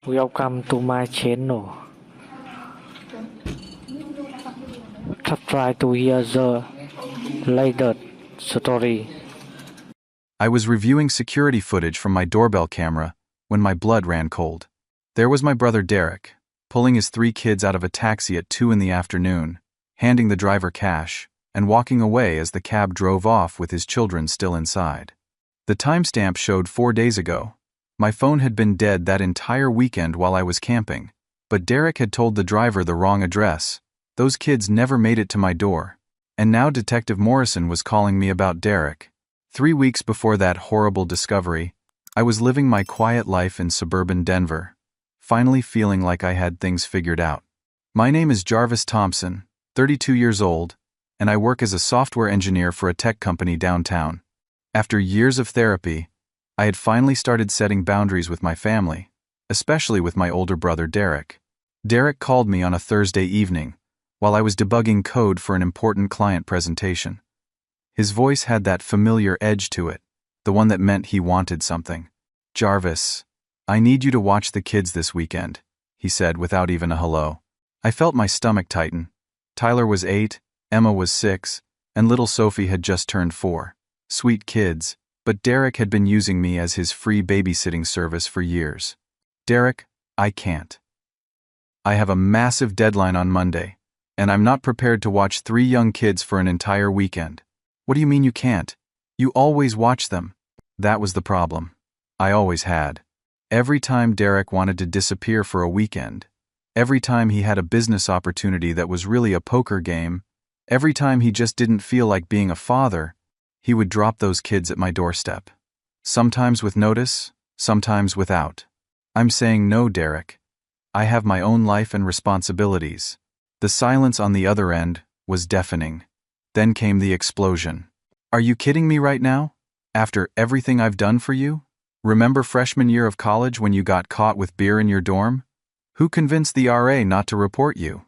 Welcome to my channel. Try to hear the latest story. I was reviewing security footage from my doorbell camera when my blood ran cold. There was my brother Derek, pulling his 3 kids out of a taxi at 2 in the afternoon, handing the driver cash, and walking away as the cab drove off with his children still inside. The timestamp showed 4 days ago. My phone had been dead that entire weekend while I was camping, but Derek had told the driver the wrong address. Those kids never made it to my door. And now Detective Morrison was calling me about Derek. 3 weeks before that horrible discovery, I was living my quiet life in suburban Denver, finally feeling like I had things figured out. My name is Jarvis Thompson, 32 years old, and I work as a software engineer for a tech company downtown. After years of therapy, I had finally started setting boundaries with my family, especially with my older brother Derek. Derek called me on a Thursday evening, while I was debugging code for an important client presentation. His voice had that familiar edge to it, the one that meant he wanted something. "Jarvis, I need you to watch the kids this weekend," he said without even a hello. I felt my stomach tighten. Tyler was 8, Emma was 6, and little Sophie had just turned 4. Sweet kids, but Derek had been using me as his free babysitting service for years. "Derek, I can't. I have a massive deadline on Monday, and I'm not prepared to watch 3 young kids for an entire weekend." "What do you mean you can't? You always watch them." That was the problem. I always had. Every time Derek wanted to disappear for a weekend, every time he had a business opportunity that was really a poker game, every time he just didn't feel like being a father, he would drop those kids at my doorstep. Sometimes with notice, sometimes without. "I'm saying no, Derek. I have my own life and responsibilities." The silence on the other end was deafening. Then came the explosion. "Are you kidding me right now? After everything I've done for you? Remember freshman year of college when you got caught with beer in your dorm? Who convinced the RA not to report you?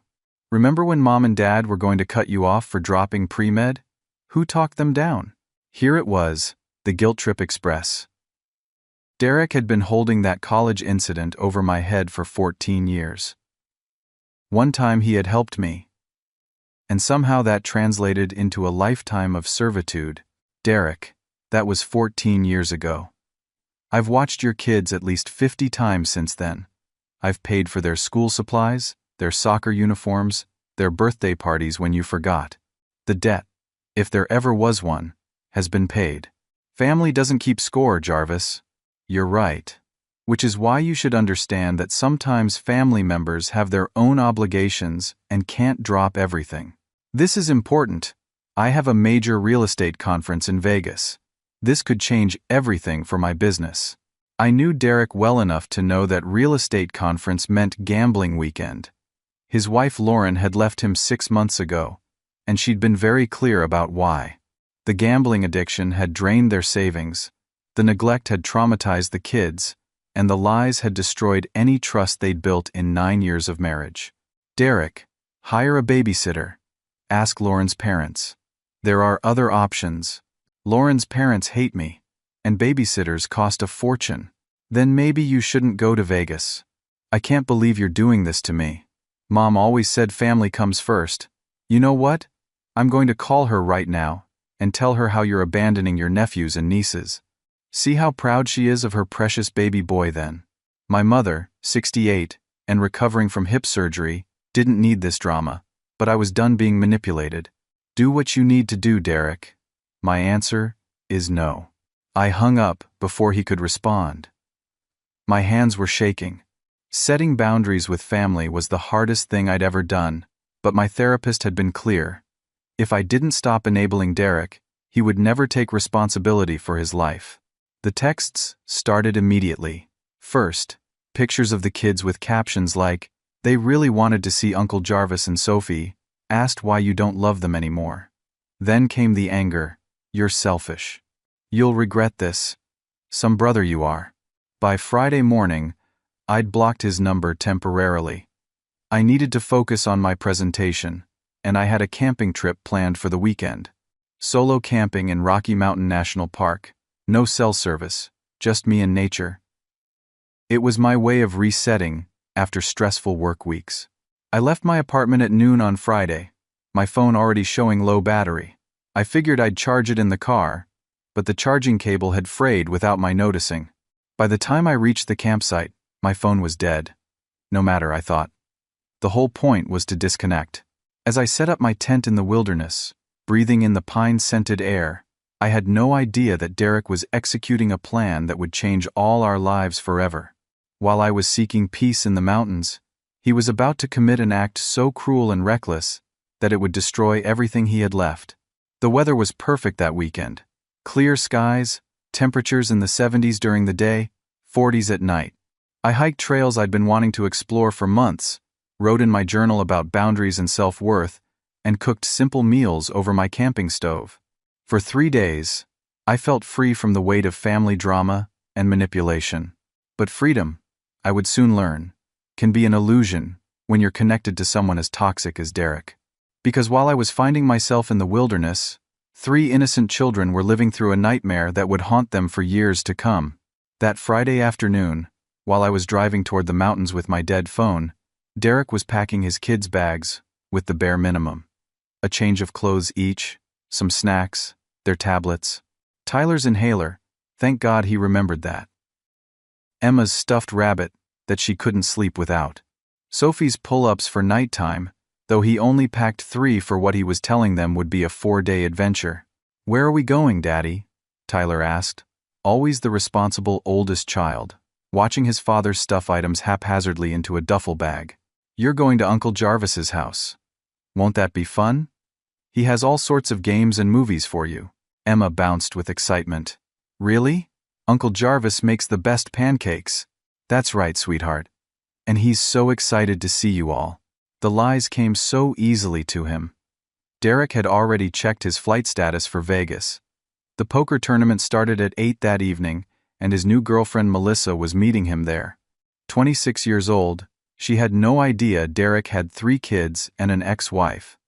Remember when mom and dad were going to cut you off for dropping pre-med? Who talked them down?" Here it was, the guilt trip express. Derek had been holding that college incident over my head for 14 years. One time he had helped me, and somehow that translated into a lifetime of servitude. "Derek, that was 14 years ago. I've watched your kids at least 50 times since then. I've paid for their school supplies, their soccer uniforms, their birthday parties when you forgot. The debt, if there ever was one, has been paid. Family doesn't keep score, Jarvis." "You're right. Which is why you should understand that sometimes family members have their own obligations and can't drop everything. This is important. I have a major real estate conference in Vegas. This could change everything for my business." I knew Derek well enough to know that real estate conference meant gambling weekend. His wife Lauren had left him 6 months ago, and she'd been very clear about why. The gambling addiction had drained their savings, the neglect had traumatized the kids, and the lies had destroyed any trust they'd built in 9 years of marriage. "Derek, hire a babysitter. Ask Lauren's parents. There are other options. Lauren's parents hate me, and babysitters cost a fortune. Then maybe you shouldn't go to Vegas. I can't believe you're doing this to me. Mom always said family comes first. You know what? I'm going to call her right now and tell her how you're abandoning your nephews and nieces. See how proud she is of her precious baby boy then." My mother, 68, and recovering from hip surgery, didn't need this drama, but I was done being manipulated. "Do what you need to do, Derek." My answer is no. I hung up before he could respond. My hands were shaking. Setting boundaries with family was the hardest thing I'd ever done, but my therapist had been clear. If I didn't stop enabling Derek, he would never take responsibility for his life. The texts started immediately. First, pictures of the kids with captions like, "They really wanted to see Uncle Jarvis and Sophie, asked why you don't love them anymore." Then came the anger. "You're selfish. You'll regret this. Some brother you are." By Friday morning, I'd blocked his number temporarily. I needed to focus on my presentation, and I had a camping trip planned for the weekend. Solo camping in Rocky Mountain National Park. No cell service, just me and nature. It was my way of resetting after stressful work weeks. I left my apartment at noon on Friday, my phone already showing low battery. I figured I'd charge it in the car, but the charging cable had frayed without my noticing. By the time I reached the campsite, my phone was dead. No matter, I thought. The whole point was to disconnect. As I set up my tent in the wilderness, breathing in the pine-scented air, I had no idea that Derek was executing a plan that would change all our lives forever. While I was seeking peace in the mountains, he was about to commit an act so cruel and reckless that it would destroy everything he had left. The weather was perfect that weekend. Clear skies, temperatures in the 70s during the day, 40s at night. I hiked trails I'd been wanting to explore for months, wrote in my journal about boundaries and self-worth, and cooked simple meals over my camping stove. For 3 days, I felt free from the weight of family drama and manipulation. But freedom, I would soon learn, can be an illusion when you're connected to someone as toxic as Derek. Because while I was finding myself in the wilderness, 3 innocent children were living through a nightmare that would haunt them for years to come. That Friday afternoon, while I was driving toward the mountains with my dead phone, Derek was packing his kids' bags with the bare minimum. A change of clothes each, some snacks, their tablets. Tyler's inhaler, thank God he remembered that. Emma's stuffed rabbit that she couldn't sleep without. Sophie's pull-ups for nighttime, though he only packed 3 for what he was telling them would be a 4-day adventure. "Where are we going, Daddy?" Tyler asked, always the responsible oldest child, watching his father's stuff items haphazardly into a duffel bag. "You're going to Uncle Jarvis's house. Won't that be fun? He has all sorts of games and movies for you." Emma bounced with excitement. "Really? Uncle Jarvis makes the best pancakes." "That's right, sweetheart. And he's so excited to see you all." The lies came so easily to him. Derek had already checked his flight status for Vegas. The poker tournament started at 8 that evening, and his new girlfriend Melissa was meeting him there. 26 years old, she had no idea Derek had 3 kids and an ex-wife.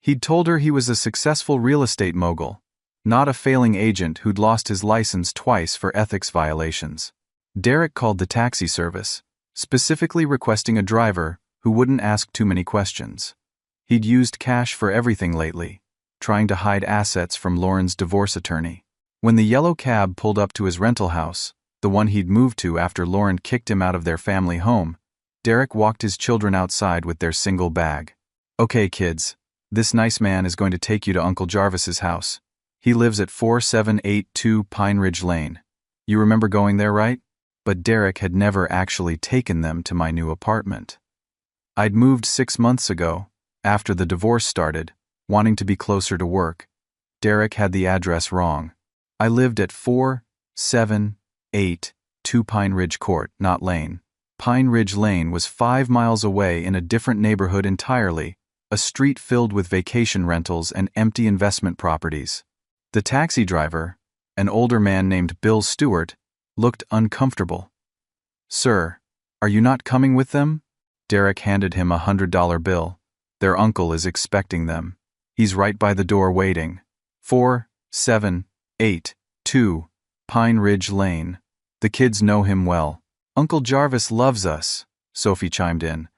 He'd told her he was a successful real estate mogul, not a failing agent who'd lost his license twice for ethics violations. Derek called the taxi service, specifically requesting a driver who wouldn't ask too many questions. He'd used cash for everything lately, trying to hide assets from Lauren's divorce attorney. When the yellow cab pulled up to his rental house, the one he'd moved to after Lauren kicked him out of their family home, Derek walked his children outside with their single bag. "Okay, kids, this nice man is going to take you to Uncle Jarvis's house. He lives at 4782 Pine Ridge Lane. You remember going there, right?" But Derek had never actually taken them to my new apartment. I'd moved 6 months ago, after the divorce started, wanting to be closer to work. Derek had the address wrong. I lived at 4782 Pine Ridge Court, not Lane. Pine Ridge Lane was 5 miles away in a different neighborhood entirely, a street filled with vacation rentals and empty investment properties. The taxi driver, an older man named Bill Stewart, looked uncomfortable. "Sir, are you not coming with them?" Derek handed him a $100 bill. "Their uncle is expecting them. He's right by the door waiting. 4782 Pine Ridge Lane. The kids know him well." "Uncle Jarvis loves us," Sophie chimed in,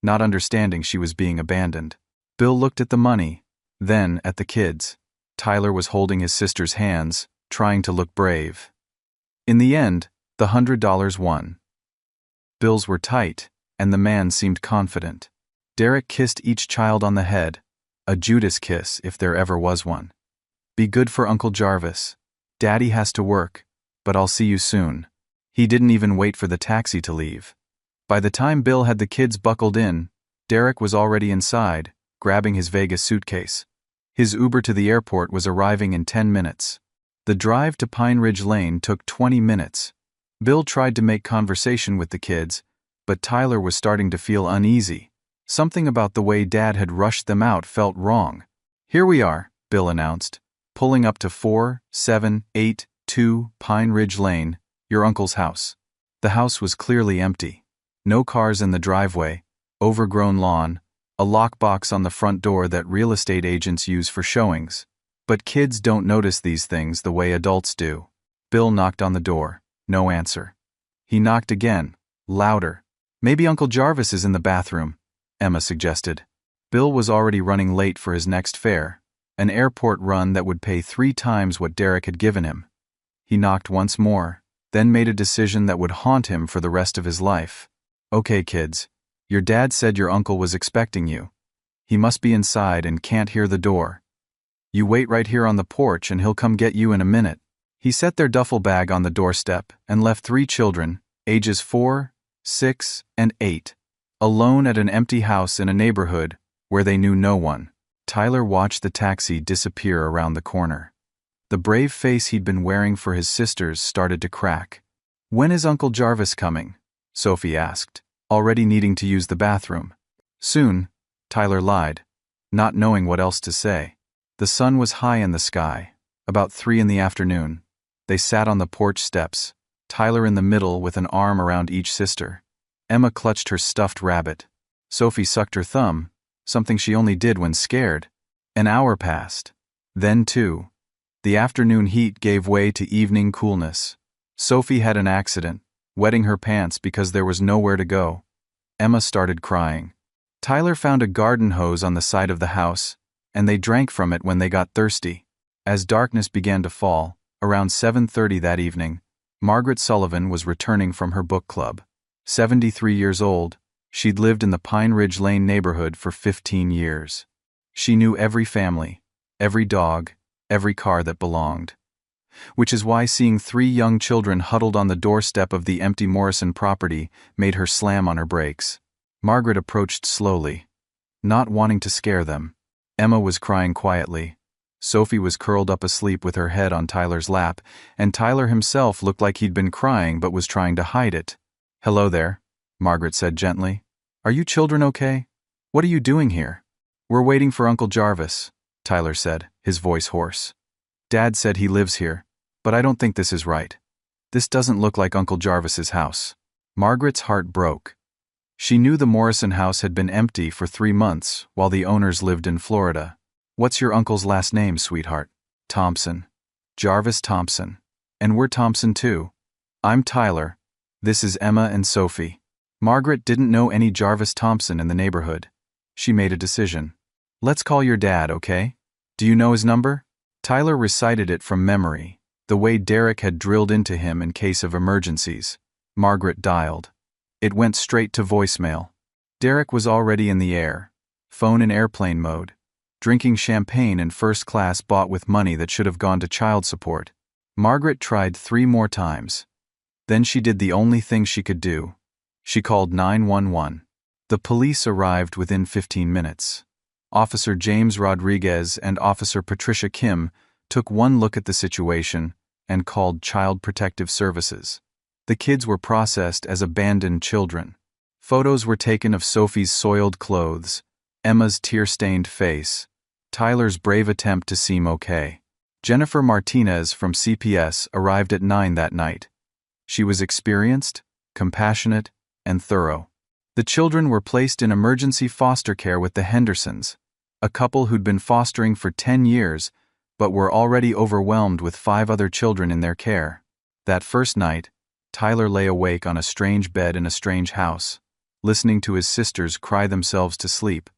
not understanding she was being abandoned. Bill looked at the money, then at the kids. Tyler was holding his sister's hands, trying to look brave. In the end, the $100 won. Bills were tight, and the man seemed confident. Derek kissed each child on the head, a Judas kiss if there ever was one. "Be good for Uncle Jarvis. Daddy has to work, but I'll see you soon." He didn't even wait for the taxi to leave. By the time Bill had the kids buckled in, Derek was already inside, grabbing his Vegas suitcase. His Uber to the airport was arriving in 10 minutes. The drive to Pine Ridge Lane took 20 minutes. Bill tried to make conversation with the kids, but Tyler was starting to feel uneasy. Something about the way Dad had rushed them out felt wrong. "Here we are," Bill announced, pulling up to 4782 Pine Ridge Lane, your uncle's house. The house was clearly empty. No cars in the driveway, overgrown lawn, a lockbox on the front door that real estate agents use for showings. But kids don't notice these things the way adults do. Bill knocked on the door. No answer. He knocked again, louder. Maybe Uncle Jarvis is in the bathroom, Emma suggested. Bill was already running late for his next fare, an airport run that would pay 3 times what Derek had given him. He knocked once more, then made a decision that would haunt him for the rest of his life. Okay, kids, your dad said your uncle was expecting you. He must be inside and can't hear the door. You wait right here on the porch and he'll come get you in a minute. He set their duffel bag on the doorstep and left 3 children, ages 4, 6, and 8, alone at an empty house in a neighborhood where they knew no one. Tyler watched the taxi disappear around the corner. The brave face he'd been wearing for his sisters started to crack. When is Uncle Jarvis coming? Sophie asked, already needing to use the bathroom. Soon, Tyler lied, not knowing what else to say. The sun was high in the sky, about 3 in the afternoon. They sat on the porch steps, Tyler in the middle with an arm around each sister. Emma clutched her stuffed rabbit. Sophie sucked her thumb, something she only did when scared. An hour passed. Then 2. The afternoon heat gave way to evening coolness. Sophie had an accident, wetting her pants because there was nowhere to go. Emma started crying. Tyler found a garden hose on the side of the house, and they drank from it when they got thirsty. As darkness began to fall, around 7:30 that evening, Margaret Sullivan was returning from her book club. 73 years old, she'd lived in the Pine Ridge Lane neighborhood for 15 years. She knew every family, every dog, every car that belonged. Which is why seeing 3 young children huddled on the doorstep of the empty Morrison property made her slam on her brakes. Margaret approached slowly, not wanting to scare them. Emma was crying quietly. Sophie was curled up asleep with her head on Tyler's lap, and Tyler himself looked like he'd been crying but was trying to hide it. "Hello there," Margaret said gently. "Are you children okay? What are you doing here?" "We're waiting for Uncle Jarvis," Tyler said, his voice hoarse. "Dad said he lives here, but I don't think this is right. This doesn't look like Uncle Jarvis's house." Margaret's heart broke. She knew the Morrison house had been empty for 3 months while the owners lived in Florida. "What's your uncle's last name, sweetheart?" "Thompson. Jarvis Thompson. And we're Thompson too. I'm Tyler. This is Emma and Sophie." Margaret didn't know any Jarvis Thompson in the neighborhood. She made a decision. "Let's call your dad, okay? Do you know his number?" Tyler recited it from memory, the way Derek had drilled into him in case of emergencies. Margaret dialed. It went straight to voicemail. Derek was already in the air, phone in airplane mode, drinking champagne in first class bought with money that should have gone to child support. Margaret tried 3 more times. Then she did the only thing she could do. She called 911. The police arrived within 15 minutes. Officer James Rodriguez and Officer Patricia Kim took one look at the situation and called Child Protective Services. The kids were processed as abandoned children. Photos were taken of Sophie's soiled clothes, Emma's tear-stained face, Tyler's brave attempt to seem okay. Jennifer Martinez from CPS arrived at 9 that night. She was experienced, compassionate, and thorough. The children were placed in emergency foster care with the Hendersons, a couple who'd been fostering for 10 years but were already overwhelmed with 5 other children in their care. That first night, Tyler lay awake on a strange bed in a strange house, listening to his sisters cry themselves to sleep,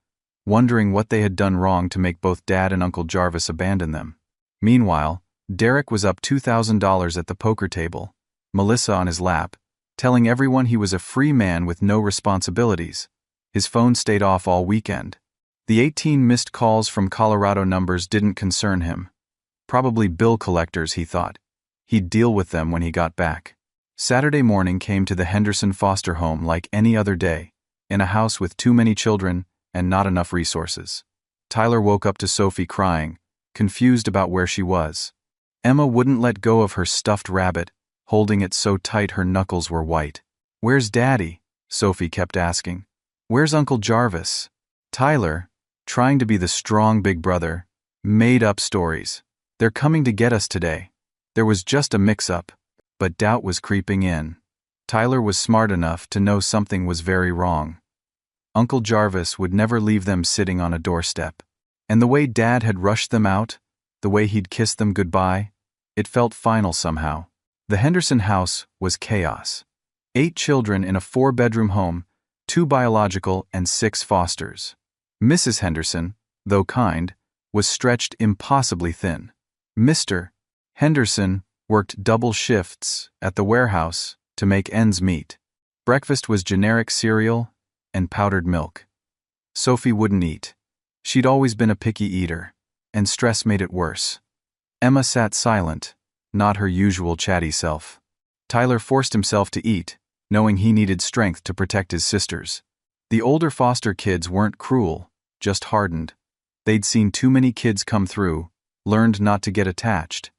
wondering what they had done wrong to make both Dad and Uncle Jarvis abandon them. Meanwhile, Derek was up $2,000 at the poker table, Melissa on his lap, telling everyone he was a free man with no responsibilities. His phone stayed off all weekend. The 18 missed calls from Colorado numbers didn't concern him. Probably bill collectors, he thought. He'd deal with them when he got back. Saturday morning came to the Henderson foster home like any other day, in a house with too many children and not enough resources. Tyler woke up to Sophie crying, confused about where she was. Emma wouldn't let go of her stuffed rabbit, holding it so tight her knuckles were white. "Where's Daddy?" Sophie kept asking. "Where's Uncle Jarvis?" Tyler, trying to be the strong big brother, made up stories. "They're coming to get us today. There was just a mix-up." But doubt was creeping in. Tyler was smart enough to know something was very wrong. Uncle Jarvis would never leave them sitting on a doorstep. And the way Dad had rushed them out, the way he'd kissed them goodbye, it felt final somehow. The Henderson house was chaos. 8 children in a 4-bedroom home, 2 biological and 6 fosters. Mrs. Henderson, though kind, was stretched impossibly thin. Mr. Henderson worked double shifts at the warehouse to make ends meet. Breakfast was generic cereal and powdered milk. Sophie wouldn't eat. She'd always been a picky eater, and stress made it worse. Emma sat silent, not her usual chatty self. Tyler forced himself to eat, knowing he needed strength to protect his sisters. The older foster kids weren't cruel, just hardened. They'd seen too many kids come through, learned not to get attached.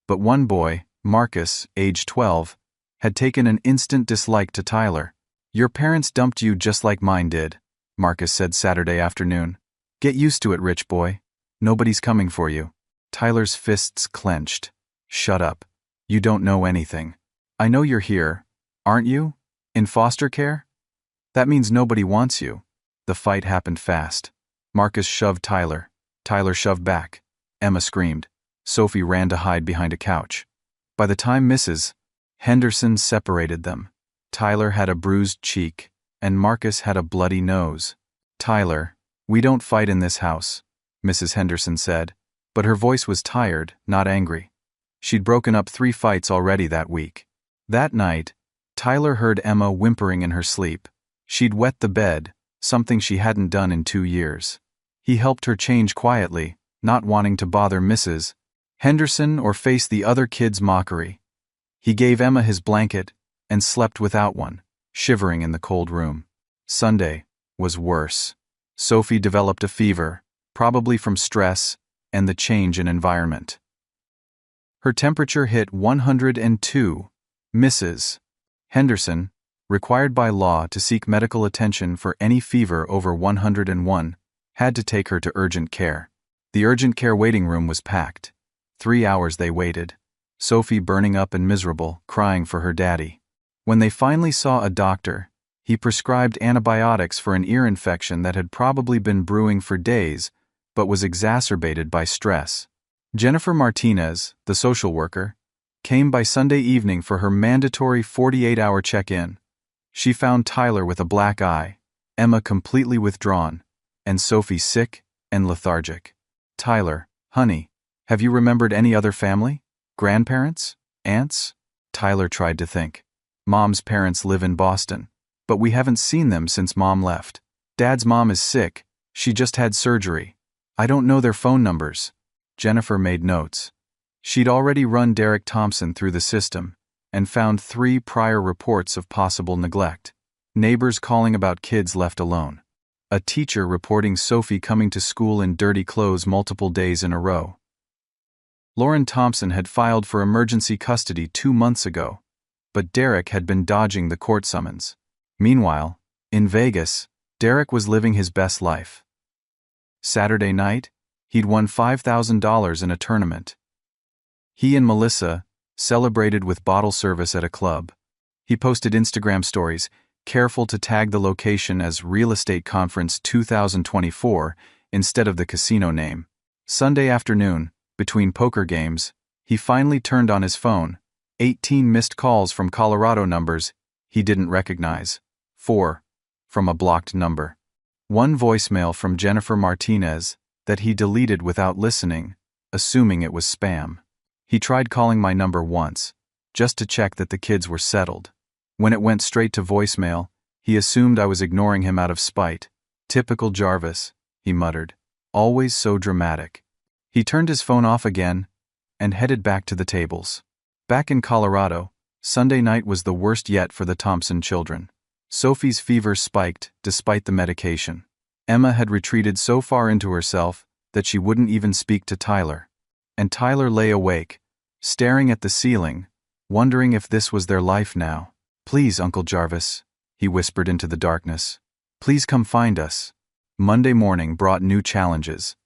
But one boy, Marcus, age 12, had taken an instant dislike to Tyler. "Your parents dumped you just like mine did," Marcus said Saturday afternoon. "Get used to it, rich boy. Nobody's coming for you." Tyler's fists clenched. "Shut up. You don't know anything. I know you're here, aren't you? In foster care? That means nobody wants you." The fight happened fast. Marcus shoved Tyler. Tyler shoved back. Emma screamed. Sophie ran to hide behind a couch. By the time Mrs. Henderson separated them, Tyler had a bruised cheek, and Marcus had a bloody nose. "Tyler, we don't fight in this house," Mrs. Henderson said, but her voice was tired, not angry. She'd broken up 3 fights already that week. That night, Tyler heard Emma whimpering in her sleep. She'd wet the bed, something she hadn't done in 2 years. He helped her change quietly, not wanting to bother Mrs. Henderson or face the other kids' mockery. He gave Emma his blanket and slept without one, shivering in the cold room. Sunday was worse. Sophie developed a fever, probably from stress and the change in environment. Her temperature hit 102. Mrs. Henderson, required by law to seek medical attention for any fever over 101, had to take her to urgent care. The urgent care waiting room was packed. 3 hours they waited, Sophie burning up and miserable, crying for her daddy. When they finally saw a doctor, he prescribed antibiotics for an ear infection that had probably been brewing for days, but was exacerbated by stress. Jennifer Martinez, the social worker, came by Sunday evening for her mandatory 48-hour check-in. She found Tyler with a black eye, Emma completely withdrawn, and Sophie sick and lethargic. "Tyler, honey, have you remembered any other family? Grandparents? Aunts?" Tyler tried to think. "Mom's parents live in Boston, but we haven't seen them since Mom left. Dad's mom is sick, she just had surgery. I don't know their phone numbers." Jennifer made notes. She'd already run Derek Thompson through the system and found 3 prior reports of possible neglect. Neighbors calling about kids left alone. A teacher reporting Sophie coming to school in dirty clothes multiple days in a row. Lauren Thompson had filed for emergency custody 2 months ago, but Derek had been dodging the court summons. Meanwhile, in Vegas, Derek was living his best life. Saturday night, he'd won $5,000 in a tournament. He and Melissa celebrated with bottle service at a club. He posted Instagram stories, careful to tag the location as Real Estate Conference 2024 instead of the casino name. Sunday afternoon, between poker games, he finally turned on his phone. 18 missed calls from Colorado numbers he didn't recognize. 4 from a blocked number. 1 voicemail from Jennifer Martinez that he deleted without listening, assuming it was spam. He tried calling my number once, just to check that the kids were settled. When it went straight to voicemail, he assumed I was ignoring him out of spite. "Typical Jarvis," he muttered. "Always so dramatic." He turned his phone off again and headed back to the tables. Back in Colorado, Sunday night was the worst yet for the Thompson children. Sophie's fever spiked despite the medication. Emma had retreated so far into herself that she wouldn't even speak to Tyler. And Tyler lay awake, staring at the ceiling, wondering if this was their life now. "Please, Uncle Jarvis," he whispered into the darkness. "Please come find us." Monday morning brought new challenges.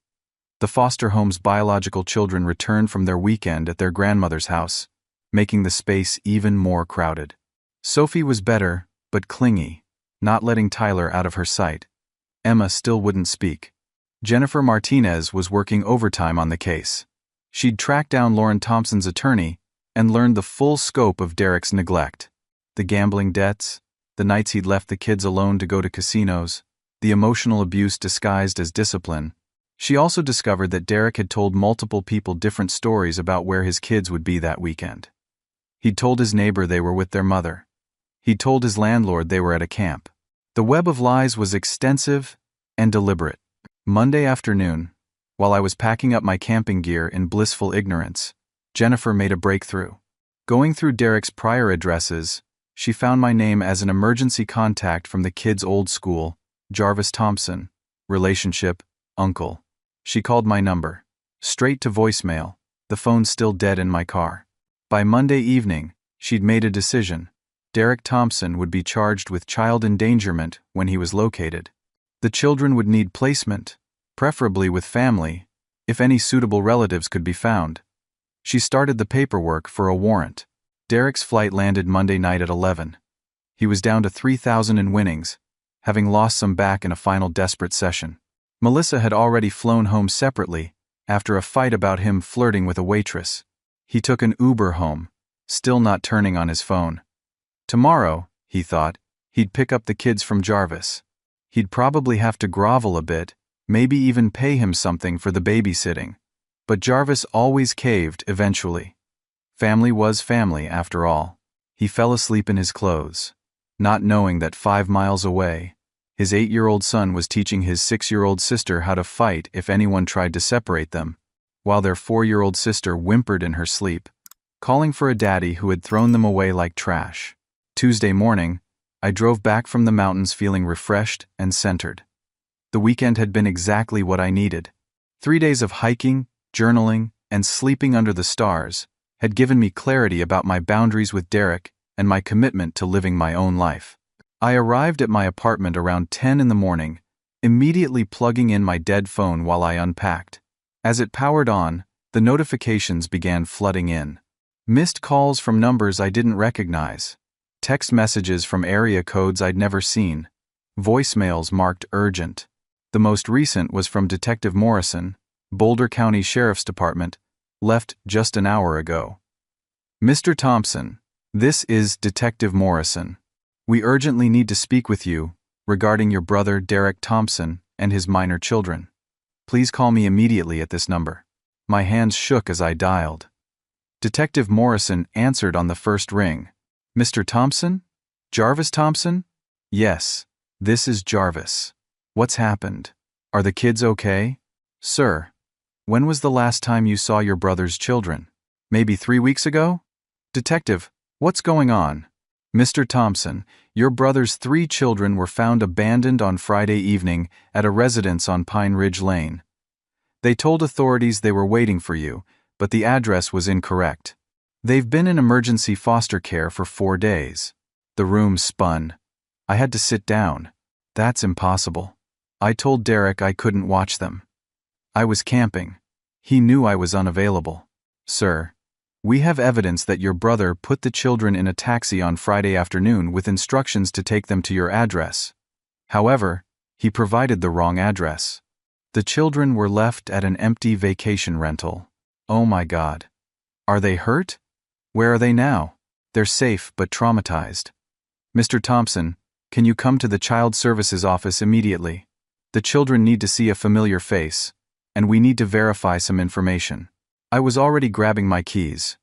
The foster home's biological children returned from their weekend at their grandmother's house, making the space even more crowded. Sophie was better, but clingy, not letting Tyler out of her sight. Emma still wouldn't speak. Jennifer Martinez was working overtime on the case. She'd tracked down Lauren Thompson's attorney and learned the full scope of Derek's neglect. The gambling debts, the nights he'd left the kids alone to go to casinos, the emotional abuse disguised as discipline. She also discovered that Derek had told multiple people different stories about where his kids would be that weekend. He'd told his neighbor they were with their mother. He'd told his landlord they were at a camp. The web of lies was extensive and deliberate. Monday afternoon, while I was packing up my camping gear in blissful ignorance, Jennifer made a breakthrough. Going through Derek's prior addresses, she found my name as an emergency contact from the kids' old school, Jarvis Thompson, relationship, uncle. She called my number. Straight to voicemail, the phone still dead in my car. By Monday evening, she'd made a decision. Derek Thompson would be charged with child endangerment when he was located. The children would need placement, preferably with family, if any suitable relatives could be found. She started the paperwork for a warrant. Derek's flight landed Monday night at 11. He was down to 3,000 in winnings, having lost some back in a final desperate session. Melissa had already flown home separately, after a fight about him flirting with a waitress. He took an Uber home, still not turning on his phone. Tomorrow, he thought, he'd pick up the kids from Jarvis. He'd probably have to grovel a bit, maybe even pay him something for the babysitting. But Jarvis always caved eventually. Family was family, after all. He fell asleep in his clothes, not knowing that 5 miles away, his 8-year-old son was teaching his 6-year-old sister how to fight if anyone tried to separate them, while their 4-year-old sister whimpered in her sleep, calling for a daddy who had thrown them away like trash. Tuesday morning, I drove back from the mountains feeling refreshed and centered. The weekend had been exactly what I needed. 3 days of hiking, journaling, and sleeping under the stars had given me clarity about my boundaries with Derek and my commitment to living my own life. I arrived at my apartment around 10 in the morning, immediately plugging in my dead phone while I unpacked. As it powered on, the notifications began flooding in. Missed calls from numbers I didn't recognize. Text messages from area codes I'd never seen. Voicemails marked urgent. The most recent was from Detective Morrison, Boulder County Sheriff's Department, left just an hour ago. Mr. Thompson, this is Detective Morrison. We urgently need to speak with you regarding your brother Derek Thompson and his minor children. Please call me immediately at this number. My hands shook as I dialed. Detective Morrison answered on the first ring. Mr. Thompson? Jarvis Thompson? Yes, this is Jarvis. What's happened? Are the kids okay? Sir, when was the last time you saw your brother's children? Maybe 3 weeks ago? Detective, what's going on? Mr. Thompson, your brother's 3 children were found abandoned on Friday evening at a residence on Pine Ridge Lane. They told authorities they were waiting for you, but the address was incorrect. They've been in emergency foster care for 4 days. The room spun. I had to sit down. That's impossible. I told Derek I couldn't watch them. I was camping. He knew I was unavailable. Sir, we have evidence that your brother put the children in a taxi on Friday afternoon with instructions to take them to your address. However, he provided the wrong address. The children were left at an empty vacation rental. Oh my God. Are they hurt? Where are they now? They're safe but traumatized. Mr. Thompson, can you come to the Child Services office immediately? The children need to see a familiar face, and we need to verify some information. I was already grabbing my keys.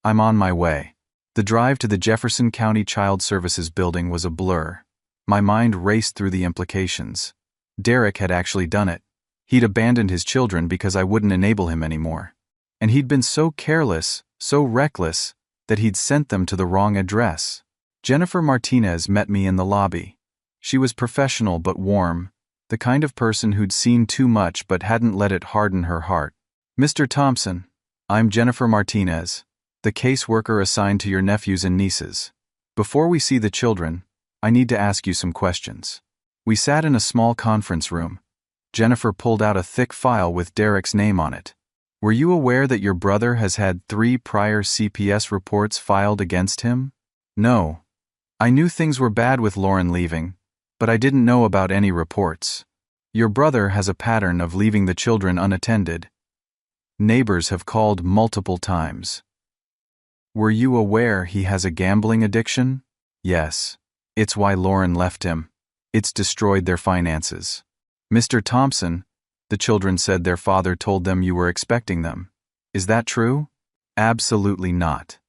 I'm on my way. The drive to the Jefferson County Child Services building was a blur. My mind raced through the implications. Derek had actually done it. He'd abandoned his children because I wouldn't enable him anymore. And he'd been so careless, so reckless, that he'd sent them to the wrong address. Jennifer Martinez met me in the lobby. She was professional but warm, the kind of person who'd seen too much but hadn't let it harden her heart. Mr. Thompson, I'm Jennifer Martinez, the caseworker assigned to your nephews and nieces. Before we see the children, I need to ask you some questions. We sat in a small conference room. Jennifer pulled out a thick file with Derek's name on it. Were you aware that your brother has had 3 prior CPS reports filed against him? No. I knew things were bad with Lauren leaving, but I didn't know about any reports. Your brother has a pattern of leaving the children unattended. Neighbors have called multiple times. Were you aware he has a gambling addiction? Yes. It's why Lauren left him. It's destroyed their finances. Mr. Thompson, the children said their father told them you were expecting them. Is that true? Absolutely not.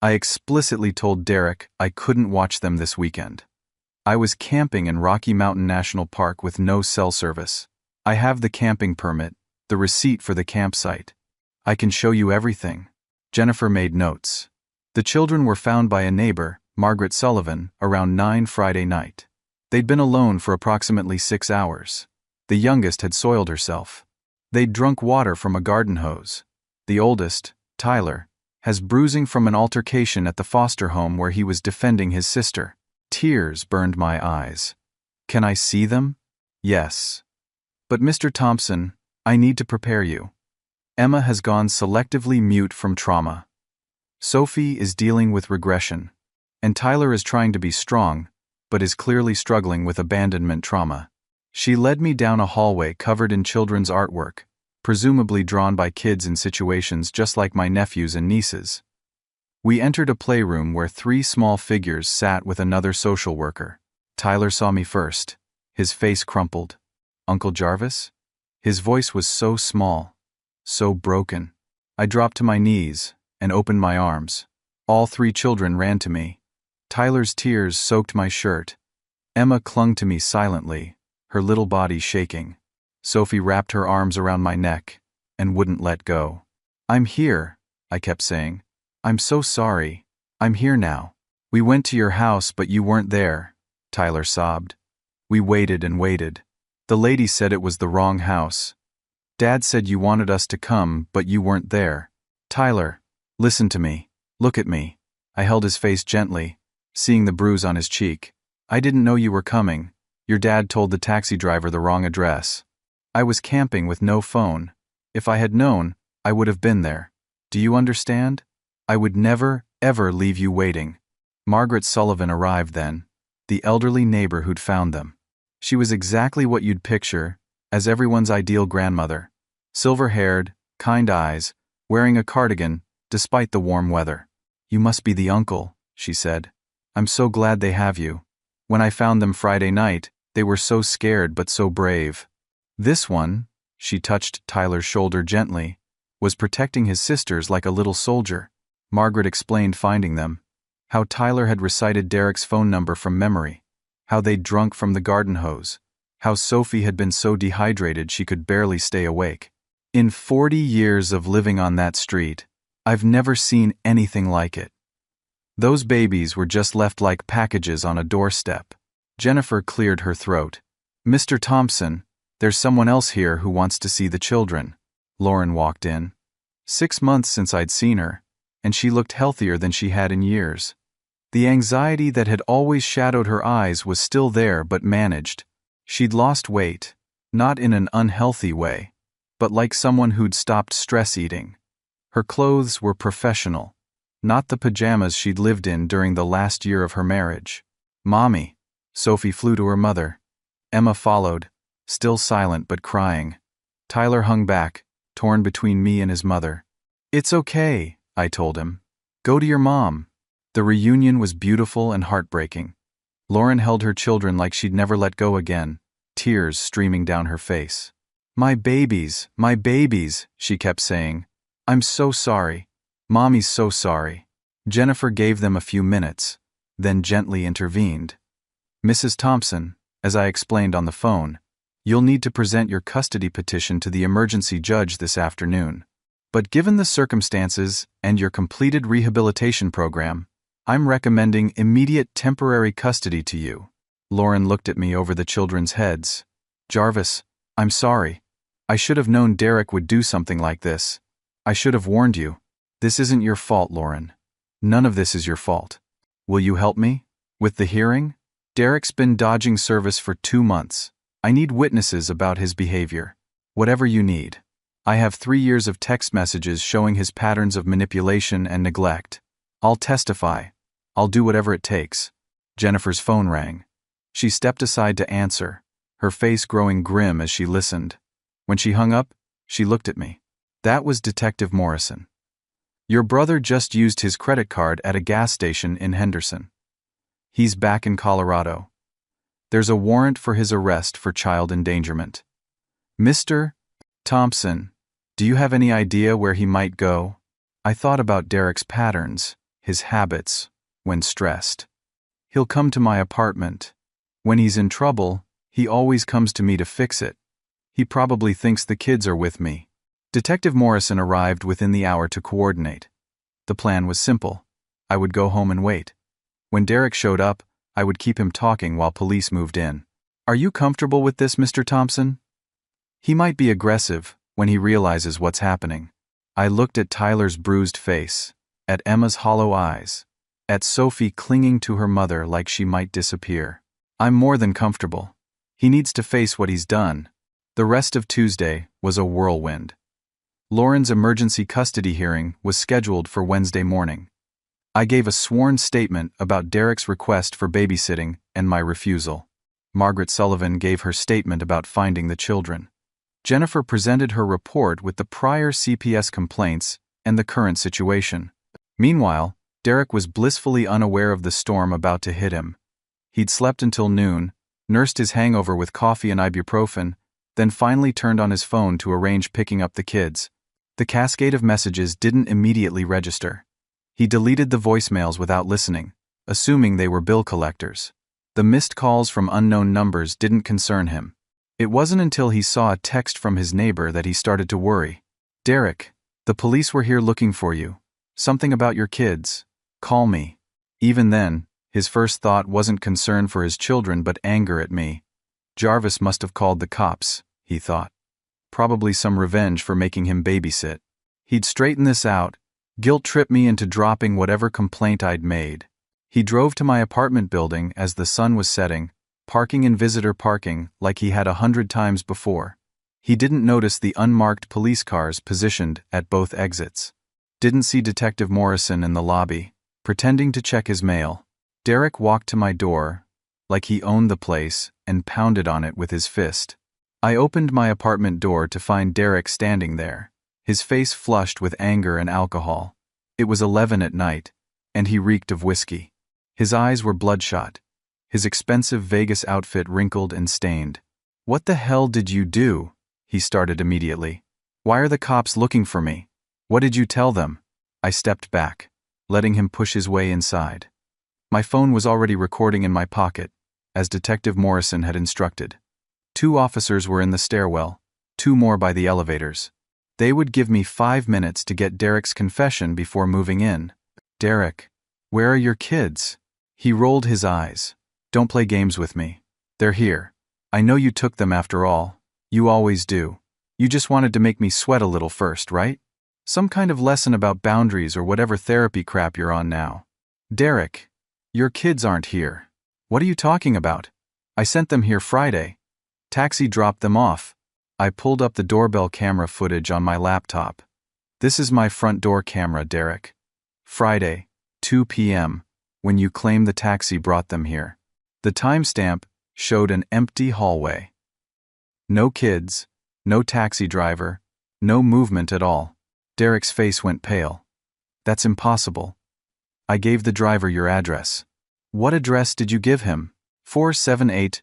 I explicitly told Derek I couldn't watch them this weekend. I was camping in Rocky Mountain National Park with no cell service. I have the camping permit, the receipt for the campsite. I can show you everything. Jennifer made notes. The children were found by a neighbor, Margaret Sullivan, around 9 Friday night. They'd been alone for approximately 6 hours. The youngest had soiled herself. They'd drunk water from a garden hose. The oldest, Tyler, has bruising from an altercation at the foster home where he was defending his sister. Tears burned my eyes. Can I see them? Yes. But Mr. Thompson, I need to prepare you. Emma has gone selectively mute from trauma. Sophie is dealing with regression. And Tyler is trying to be strong, but is clearly struggling with abandonment trauma. She led me down a hallway covered in children's artwork, presumably drawn by kids in situations just like my nephews and nieces. We entered a playroom where 3 small figures sat with another social worker. Tyler saw me first. His face crumpled. Uncle Jarvis? His voice was so small, so broken. I dropped to my knees and opened my arms. All 3 children ran to me. Tyler's tears soaked my shirt. Emma clung to me silently, her little body shaking. Sophie wrapped her arms around my neck and wouldn't let go. I'm here, I kept saying. I'm so sorry. I'm here now. We went to your house but you weren't there, Tyler sobbed. We waited and waited. The lady said it was the wrong house. Dad said you wanted us to come but you weren't there. Tyler, listen to me. Look at me. I held his face gently, seeing the bruise on his cheek. I didn't know you were coming. Your dad told the taxi driver the wrong address. I was camping with no phone. If I had known, I would have been there. Do you understand? I would never, ever leave you waiting. Margaret Sullivan arrived then, the elderly neighbor who'd found them. She was exactly what you'd picture as everyone's ideal grandmother. Silver-haired, kind eyes, wearing a cardigan despite the warm weather. You must be the uncle, she said. I'm so glad they have you. When I found them Friday night, they were so scared but so brave. This one, she touched Tyler's shoulder gently, was protecting his sisters like a little soldier. Margaret explained finding them, how Tyler had recited Derek's phone number from memory, how they'd drunk from the garden hose, how Sophie had been so dehydrated she could barely stay awake. In 40 years of living on that street, I've never seen anything like it. Those babies were just left like packages on a doorstep. Jennifer cleared her throat. Mr. Thompson, there's someone else here who wants to see the children. Lauren walked in. 6 months since I'd seen her, and she looked healthier than she had in years. The anxiety that had always shadowed her eyes was still there but managed. She'd lost weight, not in an unhealthy way, but like someone who'd stopped stress eating. Her clothes were professional, not the pajamas she'd lived in during the last year of her marriage. Mommy. Sophie flew to her mother. Emma followed, still silent but crying. Tyler hung back, torn between me and his mother. It's okay, I told him. Go to your mom. The reunion was beautiful and heartbreaking. Lauren held her children like she'd never let go again, tears streaming down her face. My babies, she kept saying. I'm so sorry. Mommy's so sorry. Jennifer gave them a few minutes, then gently intervened. Mrs. Thompson, as I explained on the phone, you'll need to present your custody petition to the emergency judge this afternoon. But given the circumstances and your completed rehabilitation program, I'm recommending immediate temporary custody to you. Lauren looked at me over the children's heads. Jarvis, I'm sorry. I should have known Derek would do something like this. I should have warned you. This isn't your fault, Lauren. None of this is your fault. Will you help me? With the hearing? Derek's been dodging service for 2 months. I need witnesses about his behavior. Whatever you need. I have 3 years of text messages showing his patterns of manipulation and neglect. I'll testify. I'll do whatever it takes. Jennifer's phone rang. She stepped aside to answer, her face growing grim as she listened. When she hung up, she looked at me. That was Detective Morrison. Your brother just used his credit card at a gas station in Henderson. He's back in Colorado. There's a warrant for his arrest for child endangerment. Mr. Thompson, do you have any idea where he might go? I thought about Derek's patterns, his habits, when stressed. He'll come to my apartment. When he's in trouble, he always comes to me to fix it. He probably thinks the kids are with me. Detective Morrison arrived within the hour to coordinate. The plan was simple. I would go home and wait. When Derek showed up, I would keep him talking while police moved in. Are you comfortable with this, Mr. Thompson? He might be aggressive when he realizes what's happening. I looked at Tyler's bruised face, at Emma's hollow eyes, at Sophie clinging to her mother like she might disappear. I'm more than comfortable. He needs to face what he's done. The rest of Tuesday was a whirlwind. Lauren's emergency custody hearing was scheduled for Wednesday morning. I gave a sworn statement about Derek's request for babysitting and my refusal. Margaret Sullivan gave her statement about finding the children. Jennifer presented her report with the prior CPS complaints and the current situation. Meanwhile, Derek was blissfully unaware of the storm about to hit him. He'd slept until noon, nursed his hangover with coffee and ibuprofen, then finally turned on his phone to arrange picking up the kids. The cascade of messages didn't immediately register. He deleted the voicemails without listening, assuming they were bill collectors. The missed calls from unknown numbers didn't concern him. It wasn't until he saw a text from his neighbor that he started to worry. Derek, the police were here looking for you. Something about your kids. Call me. Even then, his first thought wasn't concern for his children but anger at me. Jarvis must have called the cops, he thought. Probably some revenge for making him babysit. He'd straighten this out, guilt-trip me into dropping whatever complaint I'd made. He drove to my apartment building as the sun was setting, parking in visitor parking like he had 100 times before. He didn't notice the unmarked police cars positioned at both exits. Didn't see Detective Morrison in the lobby, pretending to check his mail. Derek walked to my door, like he owned the place, and pounded on it with his fist. I opened my apartment door to find Derek standing there, his face flushed with anger and alcohol. It was 11 at night, and he reeked of whiskey. His eyes were bloodshot, his expensive Vegas outfit wrinkled and stained. What the hell did you do? He started immediately. Why are the cops looking for me? What did you tell them? I stepped back, letting him push his way inside. My phone was already recording in my pocket, as Detective Morrison had instructed. 2 officers were in the stairwell, 2 more by the elevators. They would give me 5 minutes to get Derek's confession before moving in. Derek, where are your kids? He rolled his eyes. Don't play games with me. They're here. I know you took them after all. You always do. You just wanted to make me sweat a little first, right? Some kind of lesson about boundaries or whatever therapy crap you're on now. Derek, your kids aren't here. What are you talking about? I sent them here Friday. Taxi dropped them off. I pulled up the doorbell camera footage on my laptop. This is my front door camera, Derek. Friday, 2 p.m., when you claim the taxi brought them here. The timestamp showed an empty hallway. No kids, no taxi driver, no movement at all. Derek's face went pale. That's impossible. I gave the driver your address. What address did you give him? 478-2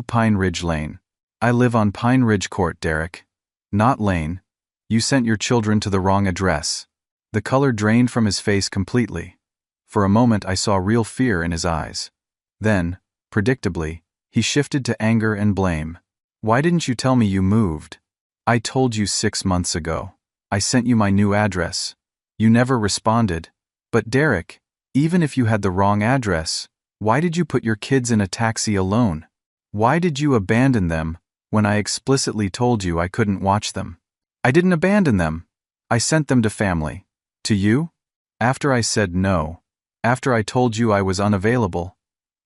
Pine Ridge Lane. I live on Pine Ridge Court, Derek. Not Lane. You sent your children to the wrong address. The color drained from his face completely. For a moment I saw real fear in his eyes. Then, predictably, he shifted to anger and blame. Why didn't you tell me you moved? I told you 6 months ago. I sent you my new address. You never responded. But Derek, even if you had the wrong address, why did you put your kids in a taxi alone? Why did you abandon them when I explicitly told you I couldn't watch them? I didn't abandon them. I sent them to family. To you? After I said no, after I told you I was unavailable,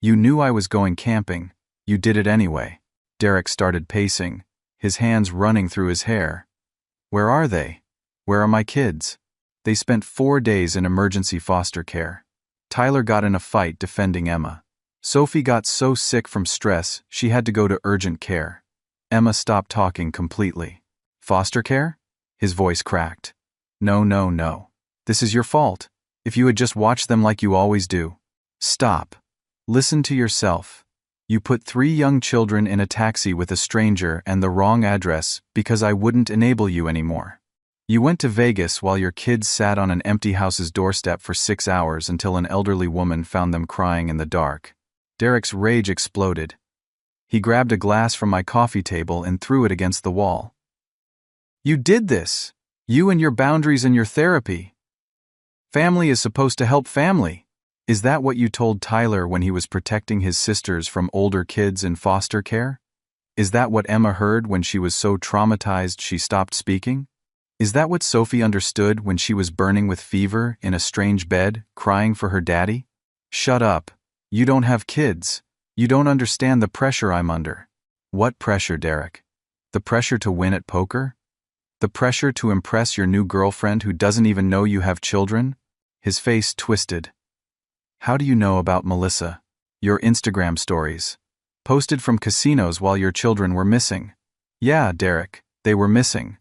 you knew I was going camping. You did it anyway. Derek started pacing, his hands running through his hair. Where are they? Where are my kids? They spent 4 days in emergency foster care. Tyler got in a fight defending Emma. Sophie got so sick from stress she had to go to urgent care. Emma stopped talking completely. Foster care? His voice cracked. No, no, no. This is your fault. If you had just watched them like you always do. Stop. Listen to yourself. You put 3 young children in a taxi with a stranger and the wrong address because I wouldn't enable you anymore. You went to Vegas while your kids sat on an empty house's doorstep for 6 hours until an elderly woman found them crying in the dark. Derek's rage exploded. He grabbed a glass from my coffee table and threw it against the wall. You did this! You and your boundaries and your therapy. Family is supposed to help family. Is that what you told Tyler when he was protecting his sisters from older kids in foster care? Is that what Emma heard when she was so traumatized she stopped speaking? Is that what Sophie understood when she was burning with fever in a strange bed, crying for her daddy? Shut up. You don't have kids. You don't understand the pressure I'm under. What pressure, Derek? The pressure to win at poker? The pressure to impress your new girlfriend who doesn't even know you have children? His face twisted. How do you know about Melissa? Your Instagram stories. Posted from casinos while your children were missing. Yeah, Derek, they were missing.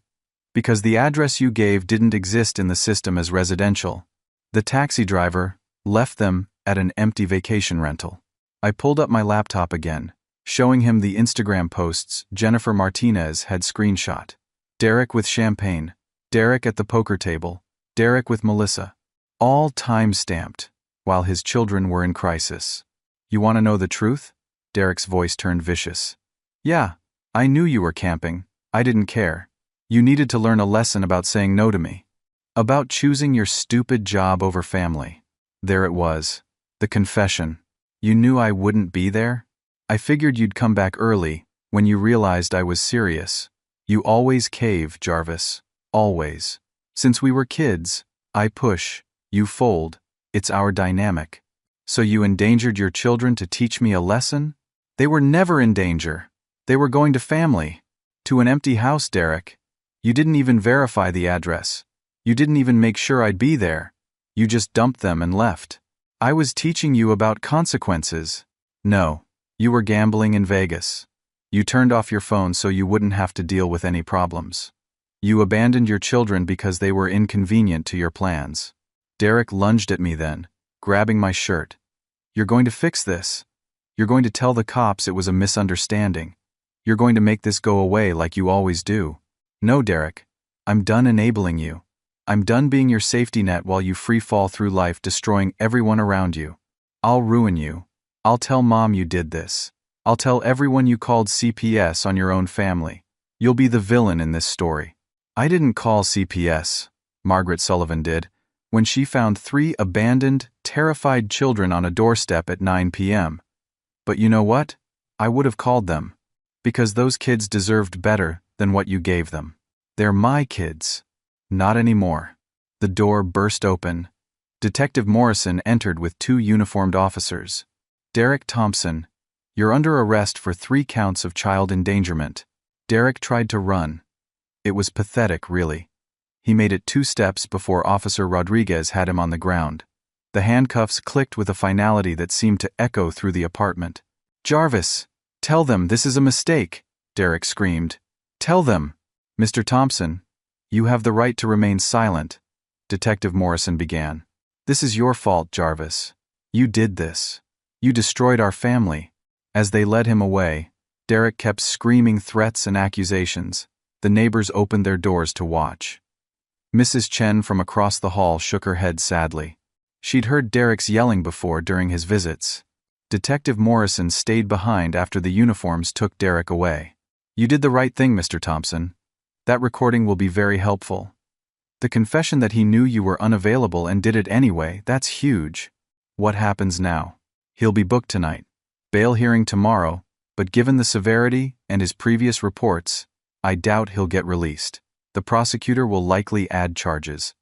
Because the address you gave didn't exist in the system as residential. The taxi driver left them at an empty vacation rental. I pulled up my laptop again, showing him the Instagram posts Jennifer Martinez had screenshot. Derek with champagne. Derek at the poker table. Derek with Melissa. All time-stamped, while his children were in crisis. You want to know the truth? Derek's voice turned vicious. Yeah, I knew you were camping. I didn't care. You needed to learn a lesson about saying no to me. About choosing your stupid job over family. There it was. The confession. You knew I wouldn't be there? I figured you'd come back early, when you realized I was serious. You always cave, Jarvis. Always. Since we were kids, I push, you fold. It's our dynamic. So you endangered your children to teach me a lesson? They were never in danger. They were going to family. To an empty house, Derek. You didn't even verify the address. You didn't even make sure I'd be there. You just dumped them and left. I was teaching you about consequences. No, you were gambling in Vegas. You turned off your phone so you wouldn't have to deal with any problems. You abandoned your children because they were inconvenient to your plans. Derek lunged at me then, grabbing my shirt. You're going to fix this. You're going to tell the cops it was a misunderstanding. You're going to make this go away like you always do. No, Derek. I'm done enabling you. I'm done being your safety net while you free fall through life destroying everyone around you. I'll ruin you. I'll tell Mom you did this. I'll tell everyone you called CPS on your own family. You'll be the villain in this story. I didn't call CPS, Margaret Sullivan did, when she found 3 abandoned, terrified children on a doorstep at 9 p.m. But you know what? I would have called them. Because those kids deserved better than what you gave them. They're my kids. Not anymore. The door burst open. Detective Morrison entered with 2 uniformed officers. Derek Thompson, you're under arrest for 3 counts of child endangerment. Derek tried to run. It was pathetic, really. He made it 2 steps before Officer Rodriguez had him on the ground. The handcuffs clicked with a finality that seemed to echo through the apartment. Jarvis, tell them this is a mistake, Derek screamed. Tell them. Mr. Thompson, you have the right to remain silent, Detective Morrison began. This is your fault, Jarvis. You did this. You destroyed our family. As they led him away, Derek kept screaming threats and accusations. The neighbors opened their doors to watch. Mrs. Chen from across the hall shook her head sadly. She'd heard Derek's yelling before during his visits. Detective Morrison stayed behind after the uniforms took Derek away. You did the right thing, Mr. Thompson. That recording will be very helpful. The confession that he knew you were unavailable and did it anyway, that's huge. What happens now? He'll be booked tonight. Bail hearing tomorrow, but given the severity and his previous reports, I doubt he'll get released. The prosecutor will likely add charges.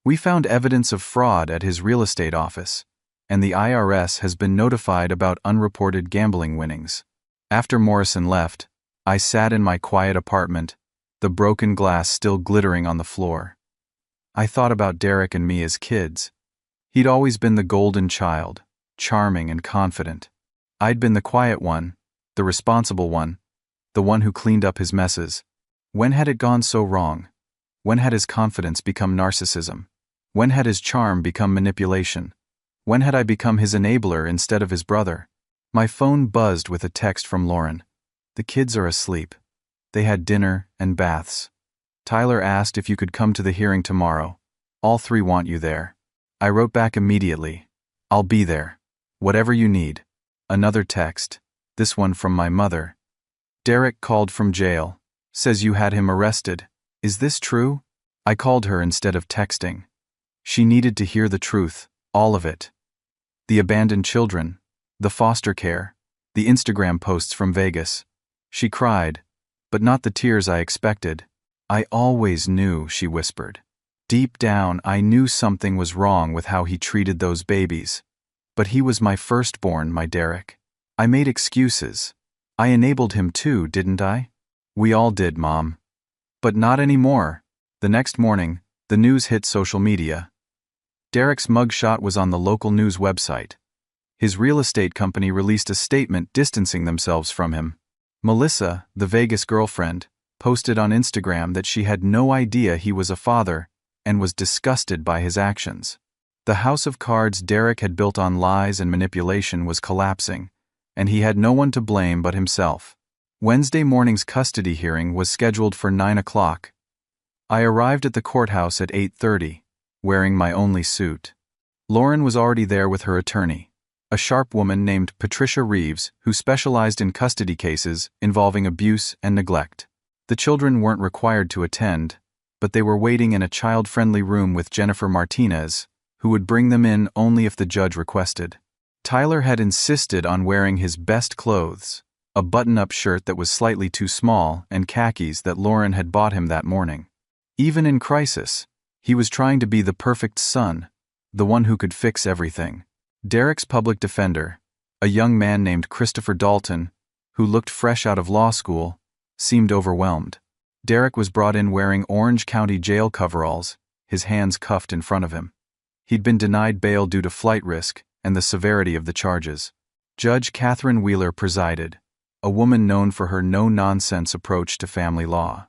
We found evidence of fraud at his real estate office, and the IRS has been notified about unreported gambling winnings. After Morrison left, I sat in my quiet apartment, the broken glass still glittering on the floor. I thought about Derek and me as kids. He'd always been the golden child, charming and confident. I'd been the quiet one, the responsible one, the one who cleaned up his messes. When had it gone so wrong? When had his confidence become narcissism? When had his charm become manipulation? When had I become his enabler instead of his brother? My phone buzzed with a text from Lauren. The kids are asleep. They had dinner and baths. Tyler asked if you could come to the hearing tomorrow. All three want you there. I wrote back immediately. I'll be there. Whatever you need. Another text. This one from my mother. Derek called from jail. Says you had him arrested. Is this true? I called her instead of texting. She needed to hear the truth, all of it. The abandoned children, the foster care, the Instagram posts from Vegas. She cried, but not the tears I expected. I always knew, she whispered. Deep down, I knew something was wrong with how he treated those babies. But he was my firstborn, my Derek. I made excuses. I enabled him too, didn't I? We all did, Mom. But not anymore. The next morning, the news hit social media. Derek's mugshot was on the local news website. His real estate company released a statement distancing themselves from him. Melissa, the Vegas girlfriend, posted on Instagram that she had no idea he was a father and was disgusted by his actions. The house of cards Derek had built on lies and manipulation was collapsing, and he had no one to blame but himself. Wednesday morning's custody hearing was scheduled for 9 o'clock. I arrived at the courthouse at 8:30, wearing my only suit. Lauren was already there with her attorney, a sharp woman named Patricia Reeves who specialized in custody cases involving abuse and neglect. The children weren't required to attend, but they were waiting in a child-friendly room with Jennifer Martinez, who would bring them in only if the judge requested. Tyler had insisted on wearing his best clothes, a button-up shirt that was slightly too small and khakis that Lauren had bought him that morning. Even in crisis, he was trying to be the perfect son, the one who could fix everything. Derek's public defender, a young man named Christopher Dalton, who looked fresh out of law school, seemed overwhelmed. Derek was brought in wearing Orange County jail coveralls, his hands cuffed in front of him. He'd been denied bail due to flight risk and the severity of the charges. Judge Catherine Wheeler presided, a woman known for her no-nonsense approach to family law.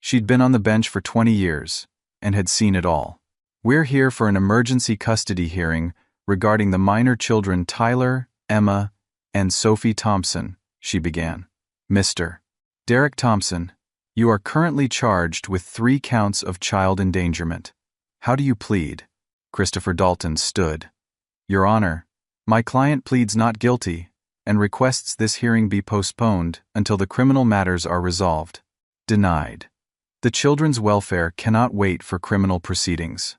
She'd been on the bench for 20 years and had seen it all. We're here for an emergency custody hearing regarding the minor children Tyler, Emma, and Sophie Thompson, she began. Mr. Derek Thompson, you are currently charged with 3 counts of child endangerment. How do you plead? Christopher Dalton stood. Your Honor, my client pleads not guilty and requests this hearing be postponed until the criminal matters are resolved. Denied. The children's welfare cannot wait for criminal proceedings.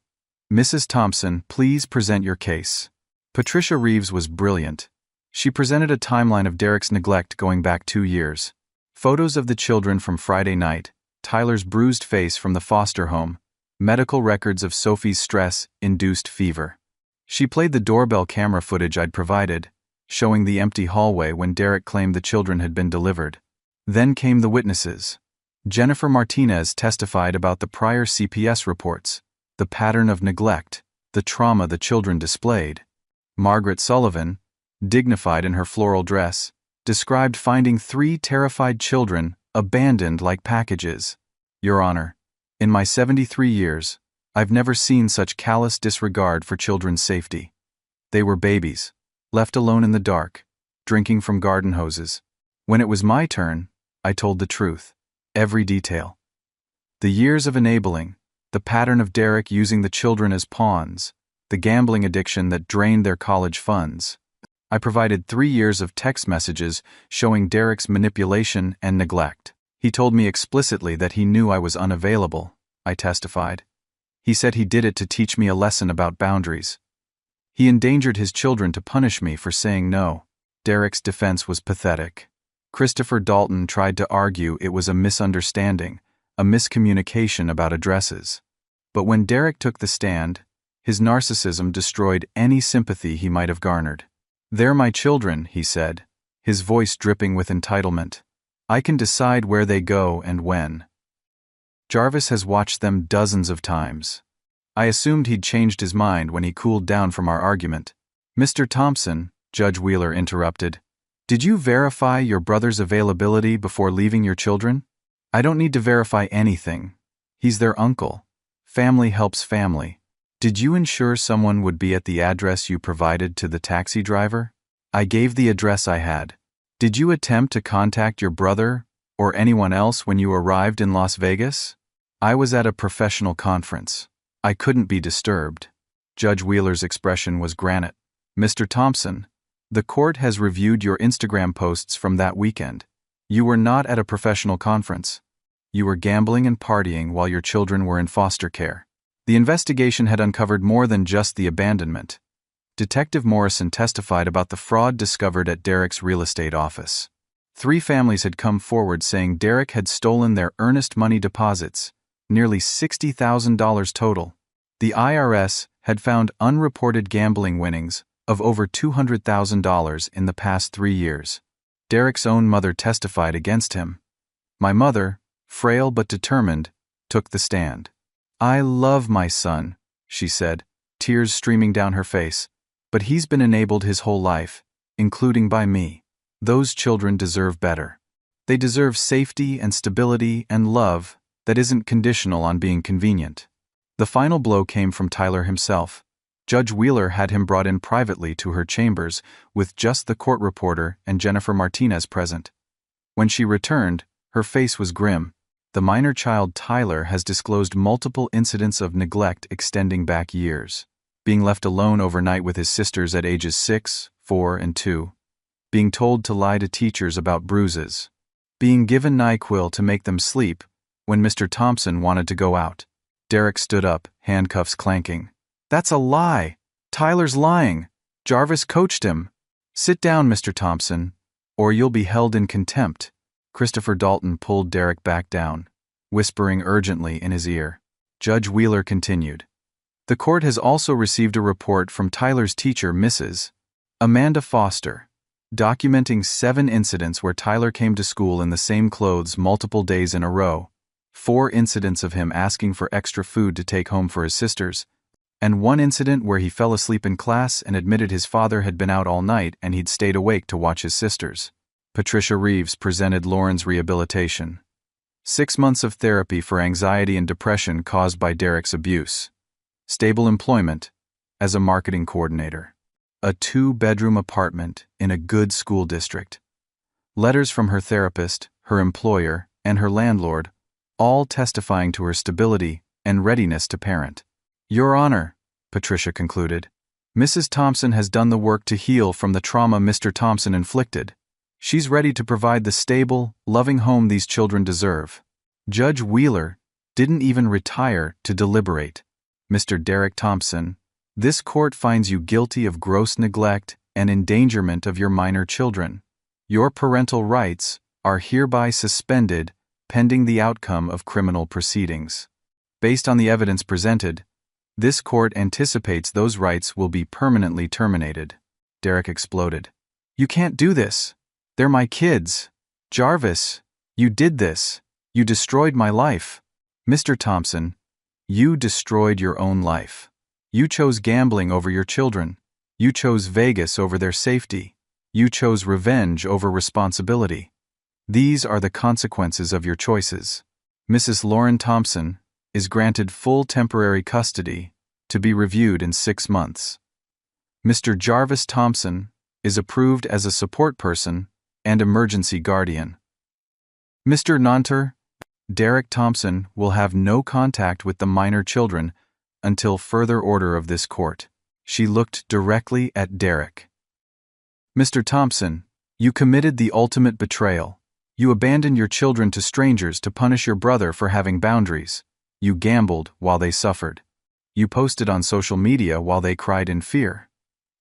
Mrs. Thompson, please present your case. Patricia Reeves was brilliant. She presented a timeline of Derek's neglect going back 2 years. Photos of the children from Friday night, Tyler's bruised face from the foster home, medical records of Sophie's stress-induced fever. She played the doorbell camera footage I'd provided, showing the empty hallway when Derek claimed the children had been delivered. Then came the witnesses. Jennifer Martinez testified about the prior CPS reports, the pattern of neglect, the trauma the children displayed. Margaret Sullivan, dignified in her floral dress, described finding 3 terrified children abandoned like packages. Your Honor, in my 73 years, I've never seen such callous disregard for children's safety. They were babies, left alone in the dark, drinking from garden hoses. When it was my turn, I told the truth, every detail. The years of enabling, the pattern of Derek using the children as pawns, the gambling addiction that drained their college funds. I provided 3 years of text messages showing Derek's manipulation and neglect. He told me explicitly that he knew I was unavailable, I testified. He said he did it to teach me a lesson about boundaries. He endangered his children to punish me for saying no. Derek's defense was pathetic. Christopher Dalton tried to argue it was a misunderstanding, a miscommunication about addresses. But when Derek took the stand, his narcissism destroyed any sympathy he might have garnered. They're my children, he said, his voice dripping with entitlement. I can decide where they go and when. Jarvis has watched them dozens of times. I assumed he'd changed his mind when he cooled down from our argument. Mr. Thompson, Judge Wheeler interrupted, did you verify your brother's availability before leaving your children? I don't need to verify anything. He's their uncle. Family helps family. Did you ensure someone would be at the address you provided to the taxi driver? I gave the address I had. Did you attempt to contact your brother or anyone else when you arrived in Las Vegas? I was at a professional conference. I couldn't be disturbed. Judge Wheeler's expression was granite. Mr. Thompson, the court has reviewed your Instagram posts from that weekend. You were not at a professional conference. You were gambling and partying while your children were in foster care. The investigation had uncovered more than just the abandonment. Detective Morrison testified about the fraud discovered at Derek's real estate office. 3 families had come forward saying Derek had stolen their earnest money deposits, nearly $60,000 total. The IRS had found unreported gambling winnings of over $200,000 in the past 3 years. Derek's own mother testified against him. My mother, frail but determined, took the stand. I love my son, she said, tears streaming down her face, but he's been enabled his whole life, including by me. Those children deserve better. They deserve safety and stability and love that isn't conditional on being convenient. The final blow came from Tyler himself. Judge Wheeler had him brought in privately to her chambers with just the court reporter and Jennifer Martinez present. When she returned, her face was grim. The minor child Tyler has disclosed multiple incidents of neglect extending back years. Being left alone overnight with his sisters at ages 6, 4, and 2. Being told to lie to teachers about bruises. Being given NyQuil to make them sleep when Mr. Thompson wanted to go out. Derek stood up, handcuffs clanking. That's a lie. Tyler's lying. Jarvis coached him. Sit down, Mr. Thompson, or you'll be held in contempt. Christopher Dalton pulled Derek back down, whispering urgently in his ear. Judge Wheeler continued. The court has also received a report from Tyler's teacher, Mrs. Amanda Foster, documenting 7 incidents where Tyler came to school in the same clothes multiple days in a row, 4 incidents of him asking for extra food to take home for his sisters, and 1 incident where he fell asleep in class and admitted his father had been out all night and he'd stayed awake to watch his sisters. Patricia Reeves presented Lauren's rehabilitation. 6 months of therapy for anxiety and depression caused by Derek's abuse. Stable employment as a marketing coordinator. A 2-bedroom apartment in a good school district. Letters from her therapist, her employer, and her landlord, all testifying to her stability and readiness to parent. Your Honor, Patricia concluded, Mrs. Thompson has done the work to heal from the trauma Mr. Thompson inflicted. She's ready to provide the stable, loving home these children deserve. Judge Wheeler didn't even retire to deliberate. Mr. Derek Thompson, this court finds you guilty of gross neglect and endangerment of your minor children. Your parental rights are hereby suspended pending the outcome of criminal proceedings. Based on the evidence presented, this court anticipates those rights will be permanently terminated. Derek exploded. You can't do this. They're my kids. Jarvis, you did this. You destroyed my life. Mr. Thompson, you destroyed your own life. You chose gambling over your children. You chose Vegas over their safety. You chose revenge over responsibility. These are the consequences of your choices. Mrs. Lauren Thompson is granted full temporary custody to be reviewed in 6 months. Mr. Jarvis Thompson is approved as a support person and emergency guardian. Mr. Nonter, Derek Thompson will have no contact with the minor children until further order of this court. She looked directly at Derek. Mr. Thompson, you committed the ultimate betrayal. You abandoned your children to strangers to punish your brother for having boundaries. You gambled while they suffered. You posted on social media while they cried in fear.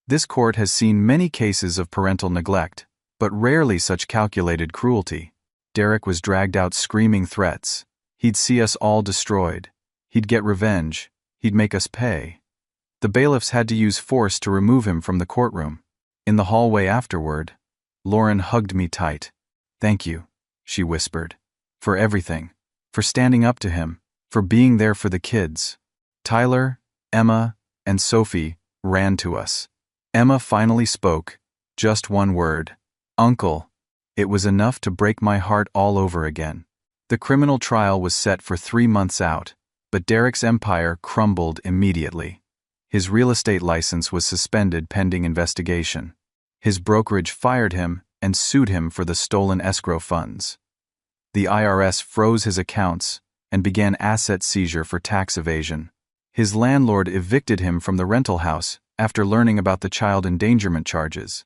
This court has seen many cases of parental neglect, but rarely such calculated cruelty. Derek was dragged out screaming threats. He'd see us all destroyed. He'd get revenge. He'd make us pay. The bailiffs had to use force to remove him from the courtroom. In the hallway afterward, Lauren hugged me tight. Thank you, she whispered, for everything, for standing up to him, for being there for the kids. Tyler, Emma, and Sophie ran to us. Emma finally spoke, just one word. Uncle. It was enough to break my heart all over again. The criminal trial was set for 3 months out, but Derek's empire crumbled immediately. His real estate license was suspended pending investigation. His brokerage fired him and sued him for the stolen escrow funds. The IRS froze his accounts and began asset seizure for tax evasion. His landlord evicted him from the rental house after learning about the child endangerment charges.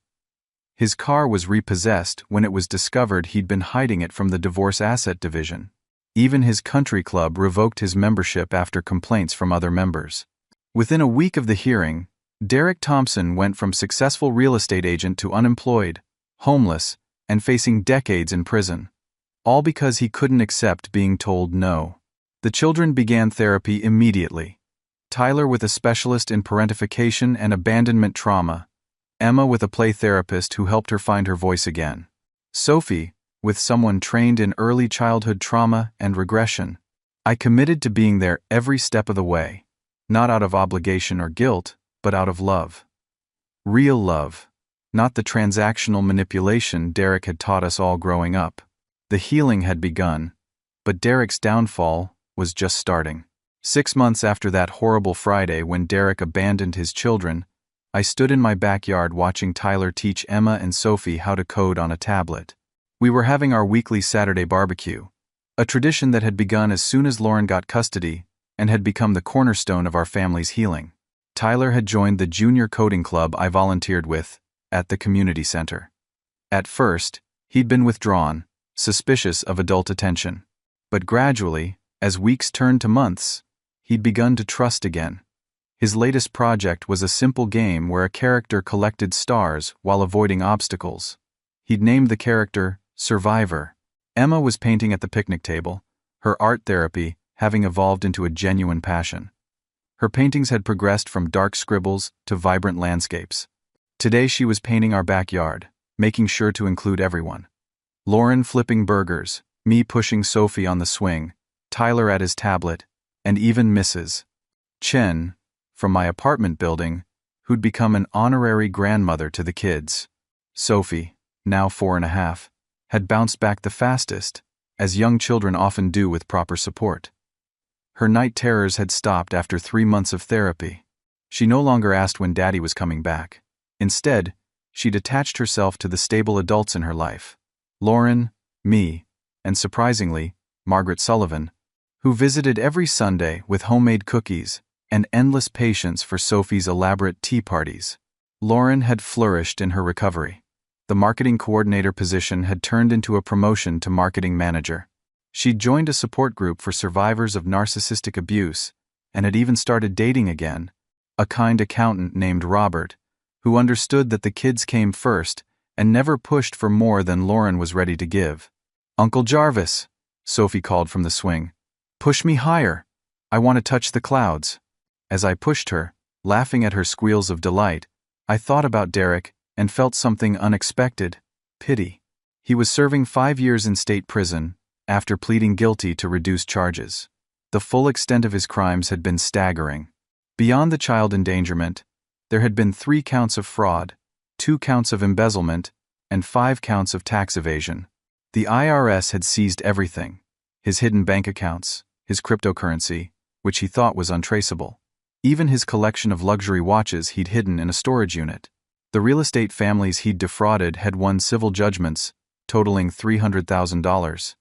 His car was repossessed when it was discovered he'd been hiding it from the divorce asset division. Even his country club revoked his membership after complaints from other members. Within a week of the hearing, Derek Thompson went from successful real estate agent to unemployed, homeless, and facing decades in prison. All because he couldn't accept being told no. The children began therapy immediately. Tyler with a specialist in parentification and abandonment trauma, Emma with a play therapist who helped her find her voice again, Sophie with someone trained in early childhood trauma and regression. I committed to being there every step of the way, not out of obligation or guilt, but out of love. Real love, not the transactional manipulation Derek had taught us all growing up. The healing had begun, but Derek's downfall was just starting. 6 months after that horrible Friday when Derek abandoned his children, I stood in my backyard watching Tyler teach Emma and Sophie how to code on a tablet. We were having our weekly Saturday barbecue, a tradition that had begun as soon as Lauren got custody and had become the cornerstone of our family's healing. Tyler had joined the junior coding club I volunteered with at the community center. At first, he'd been withdrawn, suspicious of adult attention. But gradually, as weeks turned to months, he'd begun to trust again. His latest project was a simple game where a character collected stars while avoiding obstacles. He'd named the character Survivor. Emma was painting at the picnic table, her art therapy having evolved into a genuine passion. Her paintings had progressed from dark scribbles to vibrant landscapes. Today she was painting our backyard, making sure to include everyone. Lauren flipping burgers, me pushing Sophie on the swing, Tyler at his tablet, and even Mrs. Chen, from my apartment building, who'd become an honorary grandmother to the kids. Sophie, now 4.5, had bounced back the fastest, as young children often do with proper support. Her night terrors had stopped after 3 months of therapy. She no longer asked when Daddy was coming back. Instead, she'd attached herself to the stable adults in her life. Lauren, me, and surprisingly, Margaret Sullivan, who visited every Sunday with homemade cookies and endless patience for Sophie's elaborate tea parties. Lauren had flourished in her recovery. The marketing coordinator position had turned into a promotion to marketing manager. She'd joined a support group for survivors of narcissistic abuse and had even started dating again, a kind accountant named Robert, who understood that the kids came first and never pushed for more than Lauren was ready to give. "Uncle Jarvis," Sophie called from the swing. "Push me higher. I want to touch the clouds." As I pushed her, laughing at her squeals of delight, I thought about Derek and felt something unexpected: pity. He was serving 5 years in state prison after pleading guilty to reduced charges. The full extent of his crimes had been staggering. Beyond the child endangerment, there had been 3 counts of fraud, 2 counts of embezzlement, and 5 counts of tax evasion. The IRS had seized everything: his hidden bank accounts, his cryptocurrency, which he thought was untraceable, even his collection of luxury watches he'd hidden in a storage unit. The real estate families he'd defrauded had won civil judgments, totaling $300,000.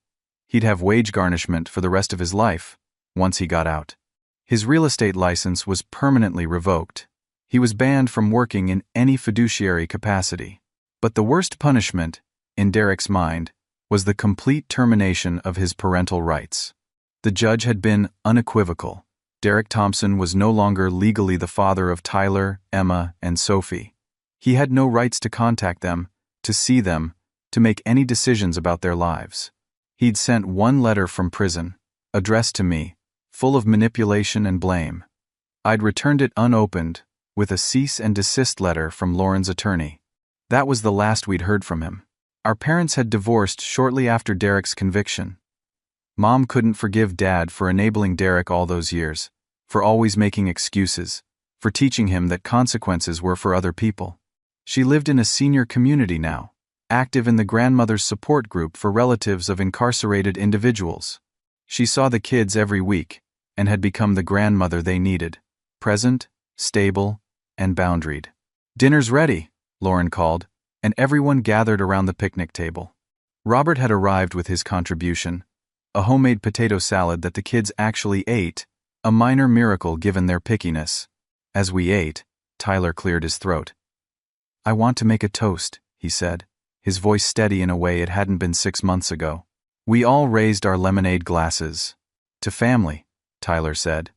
He'd have wage garnishment for the rest of his life, once he got out. His real estate license was permanently revoked. He was banned from working in any fiduciary capacity. But the worst punishment, in Derek's mind, was the complete termination of his parental rights. The judge had been unequivocal. Derek Thompson was no longer legally the father of Tyler, Emma, and Sophie. He had no rights to contact them, to see them, to make any decisions about their lives. He'd sent one letter from prison, addressed to me, full of manipulation and blame. I'd returned it unopened, with a cease and desist letter from Lauren's attorney. That was the last we'd heard from him. Our parents had divorced shortly after Derek's conviction. Mom couldn't forgive Dad for enabling Derek all those years, for always making excuses, for teaching him that consequences were for other people. She lived in a senior community now, active in the grandmother's support group for relatives of incarcerated individuals. She saw the kids every week, and had become the grandmother they needed: present, stable, and boundaried. "Dinner's ready," Lauren called, and everyone gathered around the picnic table. Robert had arrived with his contribution, a homemade potato salad that the kids actually ate, a minor miracle given their pickiness. As we ate, Tyler cleared his throat. "I want to make a toast," he said, his voice steady in a way it hadn't been 6 months ago. We all raised our lemonade glasses. "To family," Tyler said.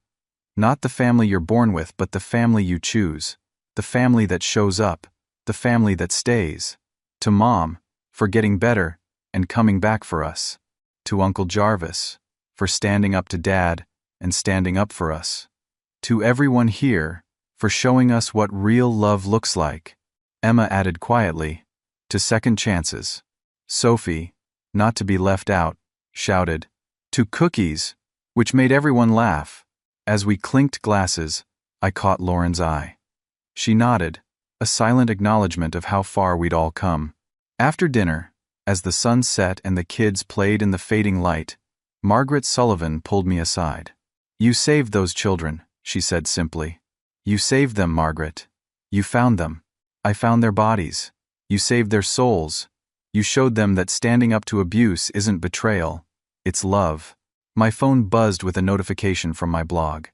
"Not the family you're born with, but the family you choose. The family that shows up. The family that stays. To Mom, for getting better and coming back for us. To Uncle Jarvis, for standing up to Dad and standing up for us. To everyone here, for showing us what real love looks like." Emma added quietly, "To second chances." Sophie, not to be left out, shouted, "To cookies," which made everyone laugh. As we clinked glasses, I caught Lauren's eye. She nodded, a silent acknowledgement of how far we'd all come. After dinner, as the sun set and the kids played in the fading light, Margaret Sullivan pulled me aside. "You saved those children," she said simply. "You saved them, Margaret. You found them. I found their bodies. You saved their souls. You showed them that standing up to abuse isn't betrayal, it's love." My phone buzzed with a notification from my blog.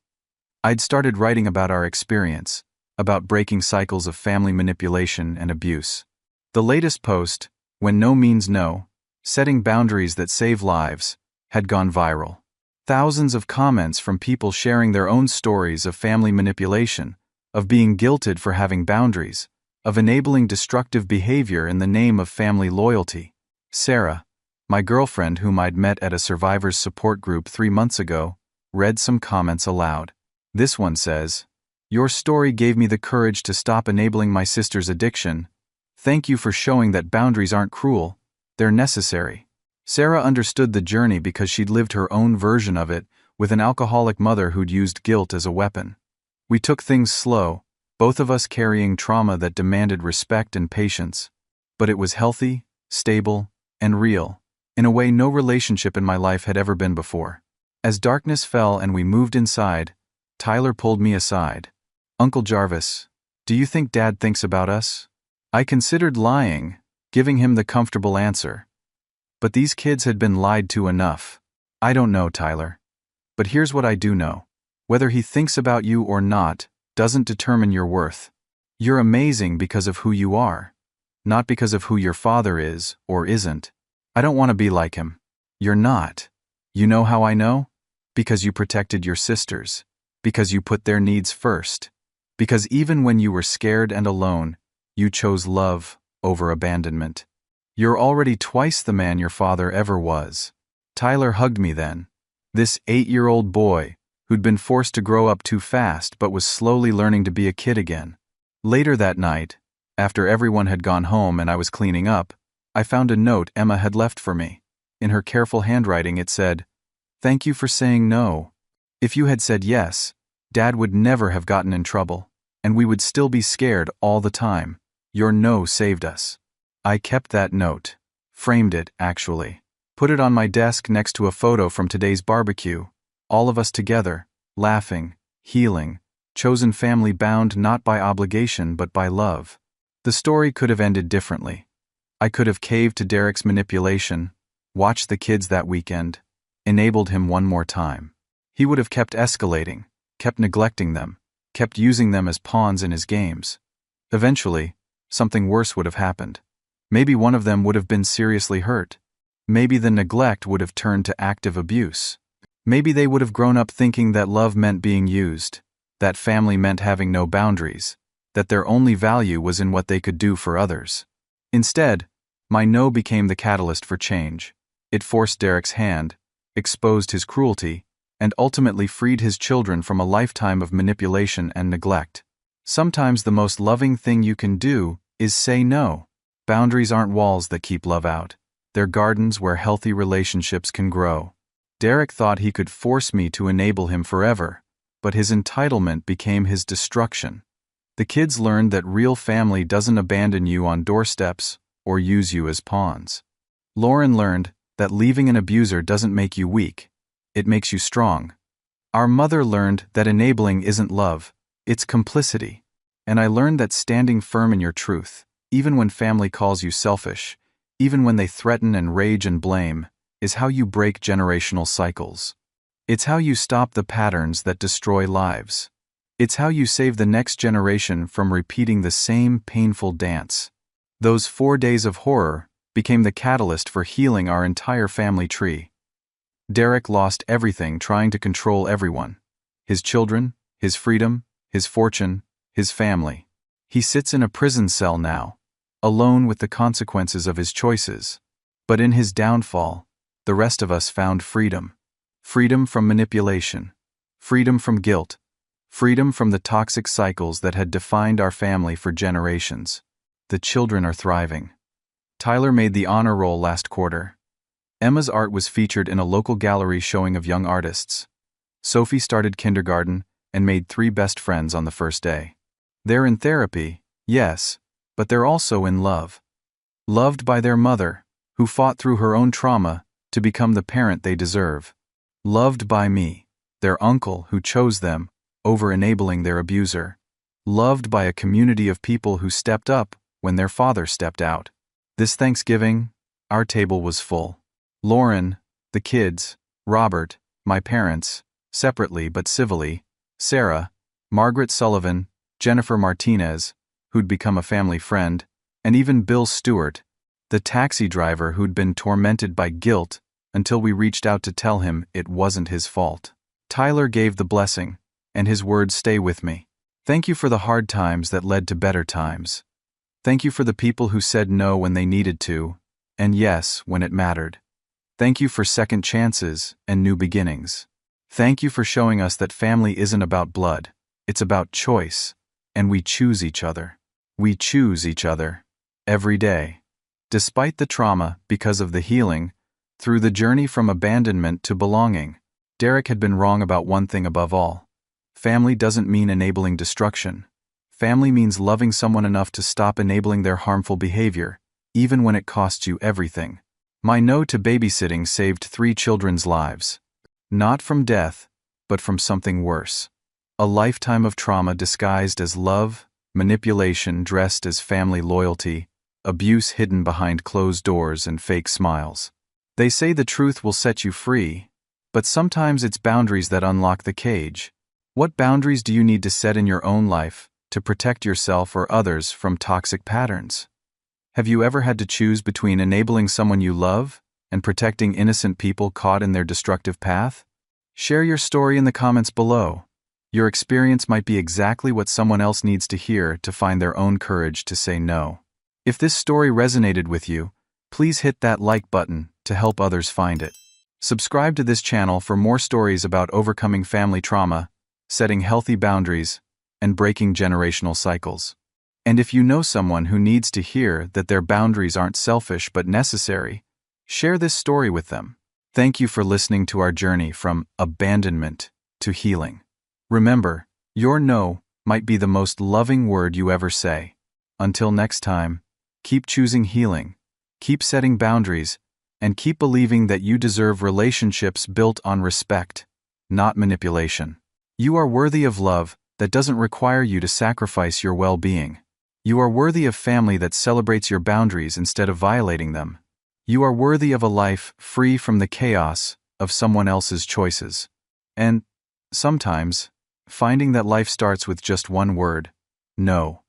I'd started writing about our experience, about breaking cycles of family manipulation and abuse. The latest post, "When No Means No, Setting Boundaries That Save Lives," had gone viral. Thousands of comments from people sharing their own stories of family manipulation, of being guilted for having boundaries, of enabling destructive behavior in the name of family loyalty. Sarah, my girlfriend whom I'd met at a survivors support group 3 months ago, read some comments aloud. This one says, "Your story gave me the courage to stop enabling my sister's addiction. Thank you for showing that boundaries aren't cruel, they're necessary." Sarah understood the journey because she'd lived her own version of it with an alcoholic mother who'd used guilt as a weapon. We took things slow, both of us carrying trauma that demanded respect and patience. But it was healthy, stable, and real, in a way no relationship in my life had ever been before. As darkness fell and we moved inside, Tyler pulled me aside. "Uncle Jarvis, do you think Dad thinks about us?" I considered lying, giving him the comfortable answer. But these kids had been lied to enough. "I don't know, Tyler. But here's what I do know. Whether he thinks about you or not doesn't determine your worth. You're amazing because of who you are, not because of who your father is or isn't. I don't want to be like him. You're not. You know how I know? Because you protected your sisters. Because you put their needs first. Because even when you were scared and alone, you chose love over abandonment. You're already twice the man your father ever was." Tyler hugged me then. This 8-year-old boy, who'd been forced to grow up too fast but was slowly learning to be a kid again. Later that night, after everyone had gone home and I was cleaning up, I found a note Emma had left for me. In her careful handwriting it said, "Thank you for saying no. If you had said yes, Dad would never have gotten in trouble, and we would still be scared all the time. Your no saved us." I kept that note. Framed it, actually. Put it on my desk next to a photo from today's barbecue. All of us together, laughing, healing, chosen family bound not by obligation but by love. The story could have ended differently. I could have caved to Derek's manipulation, watched the kids that weekend, enabled him one more time. He would have kept escalating, kept neglecting them, kept using them as pawns in his games. Eventually, something worse would have happened. Maybe one of them would have been seriously hurt. Maybe the neglect would have turned to active abuse. Maybe they would have grown up thinking that love meant being used, that family meant having no boundaries, that their only value was in what they could do for others. Instead, my no became the catalyst for change. It forced Derek's hand, exposed his cruelty, and ultimately freed his children from a lifetime of manipulation and neglect. Sometimes the most loving thing you can do is say no. Boundaries aren't walls that keep love out. They're gardens where healthy relationships can grow. Derek thought he could force me to enable him forever, but his entitlement became his destruction. The kids learned that real family doesn't abandon you on doorsteps or use you as pawns. Lauren learned that leaving an abuser doesn't make you weak, it makes you strong. Our mother learned that enabling isn't love, it's complicity. And I learned that standing firm in your truth, even when family calls you selfish, even when they threaten and rage and blame, is how you break generational cycles. It's how you stop the patterns that destroy lives. It's how you save the next generation from repeating the same painful dance. Those 4 days of horror became the catalyst for healing our entire family tree. Derek lost everything trying to control everyone. His children, his freedom, his fortune, his family. He sits in a prison cell now, alone with the consequences of his choices. But in his downfall, the rest of us found freedom. Freedom from manipulation. Freedom from guilt. Freedom from the toxic cycles that had defined our family for generations. The children are thriving. Tyler made the honor roll last quarter. Emma's art was featured in a local gallery showing of young artists. Sophie started kindergarten and made 3 best friends on the first day. They're in therapy, yes, but they're also in love. Loved by their mother, who fought through her own trauma to become the parent they deserve. Loved by me, their uncle who chose them over enabling their abuser. Loved by a community of people who stepped up when their father stepped out. This Thanksgiving, our table was full. Lauren, the kids, Robert, my parents, separately but civilly, Sarah, Margaret Sullivan, Jennifer Martinez, who'd become a family friend, and even Bill Stewart, the taxi driver who'd been tormented by guilt until we reached out to tell him it wasn't his fault. Tyler gave the blessing, and his words stay with me. Thank you for the hard times that led to better times. Thank you for the people who said no when they needed to, and yes when it mattered. Thank you for second chances and new beginnings. Thank you for showing us that family isn't about blood, it's about choice, and we choose each other. We choose each other, every day. Despite the trauma, because of the healing, through the journey from abandonment to belonging, Derek had been wrong about one thing above all. Family doesn't mean enabling destruction. Family means loving someone enough to stop enabling their harmful behavior, even when it costs you everything. My no to babysitting saved 3 children's lives. Not from death, but from something worse. A lifetime of trauma disguised as love, manipulation dressed as family loyalty, abuse hidden behind closed doors and fake smiles. They say the truth will set you free, but sometimes it's boundaries that unlock the cage. What boundaries do you need to set in your own life to protect yourself or others from toxic patterns? Have you ever had to choose between enabling someone you love and protecting innocent people caught in their destructive path? Share your story in the comments below. Your experience might be exactly what someone else needs to hear to find their own courage to say no. If this story resonated with you, please hit that like button to help others find it. Subscribe to this channel for more stories about overcoming family trauma, setting healthy boundaries, and breaking generational cycles. And if you know someone who needs to hear that their boundaries aren't selfish but necessary, share this story with them. Thank you for listening to our journey from abandonment to healing. Remember, your no might be the most loving word you ever say. Until next time, keep choosing healing, keep setting boundaries, and keep believing that you deserve relationships built on respect, not manipulation. You are worthy of love that doesn't require you to sacrifice your well-being. You are worthy of family that celebrates your boundaries instead of violating them. You are worthy of a life free from the chaos of someone else's choices. And sometimes, finding that life starts with just one word: no.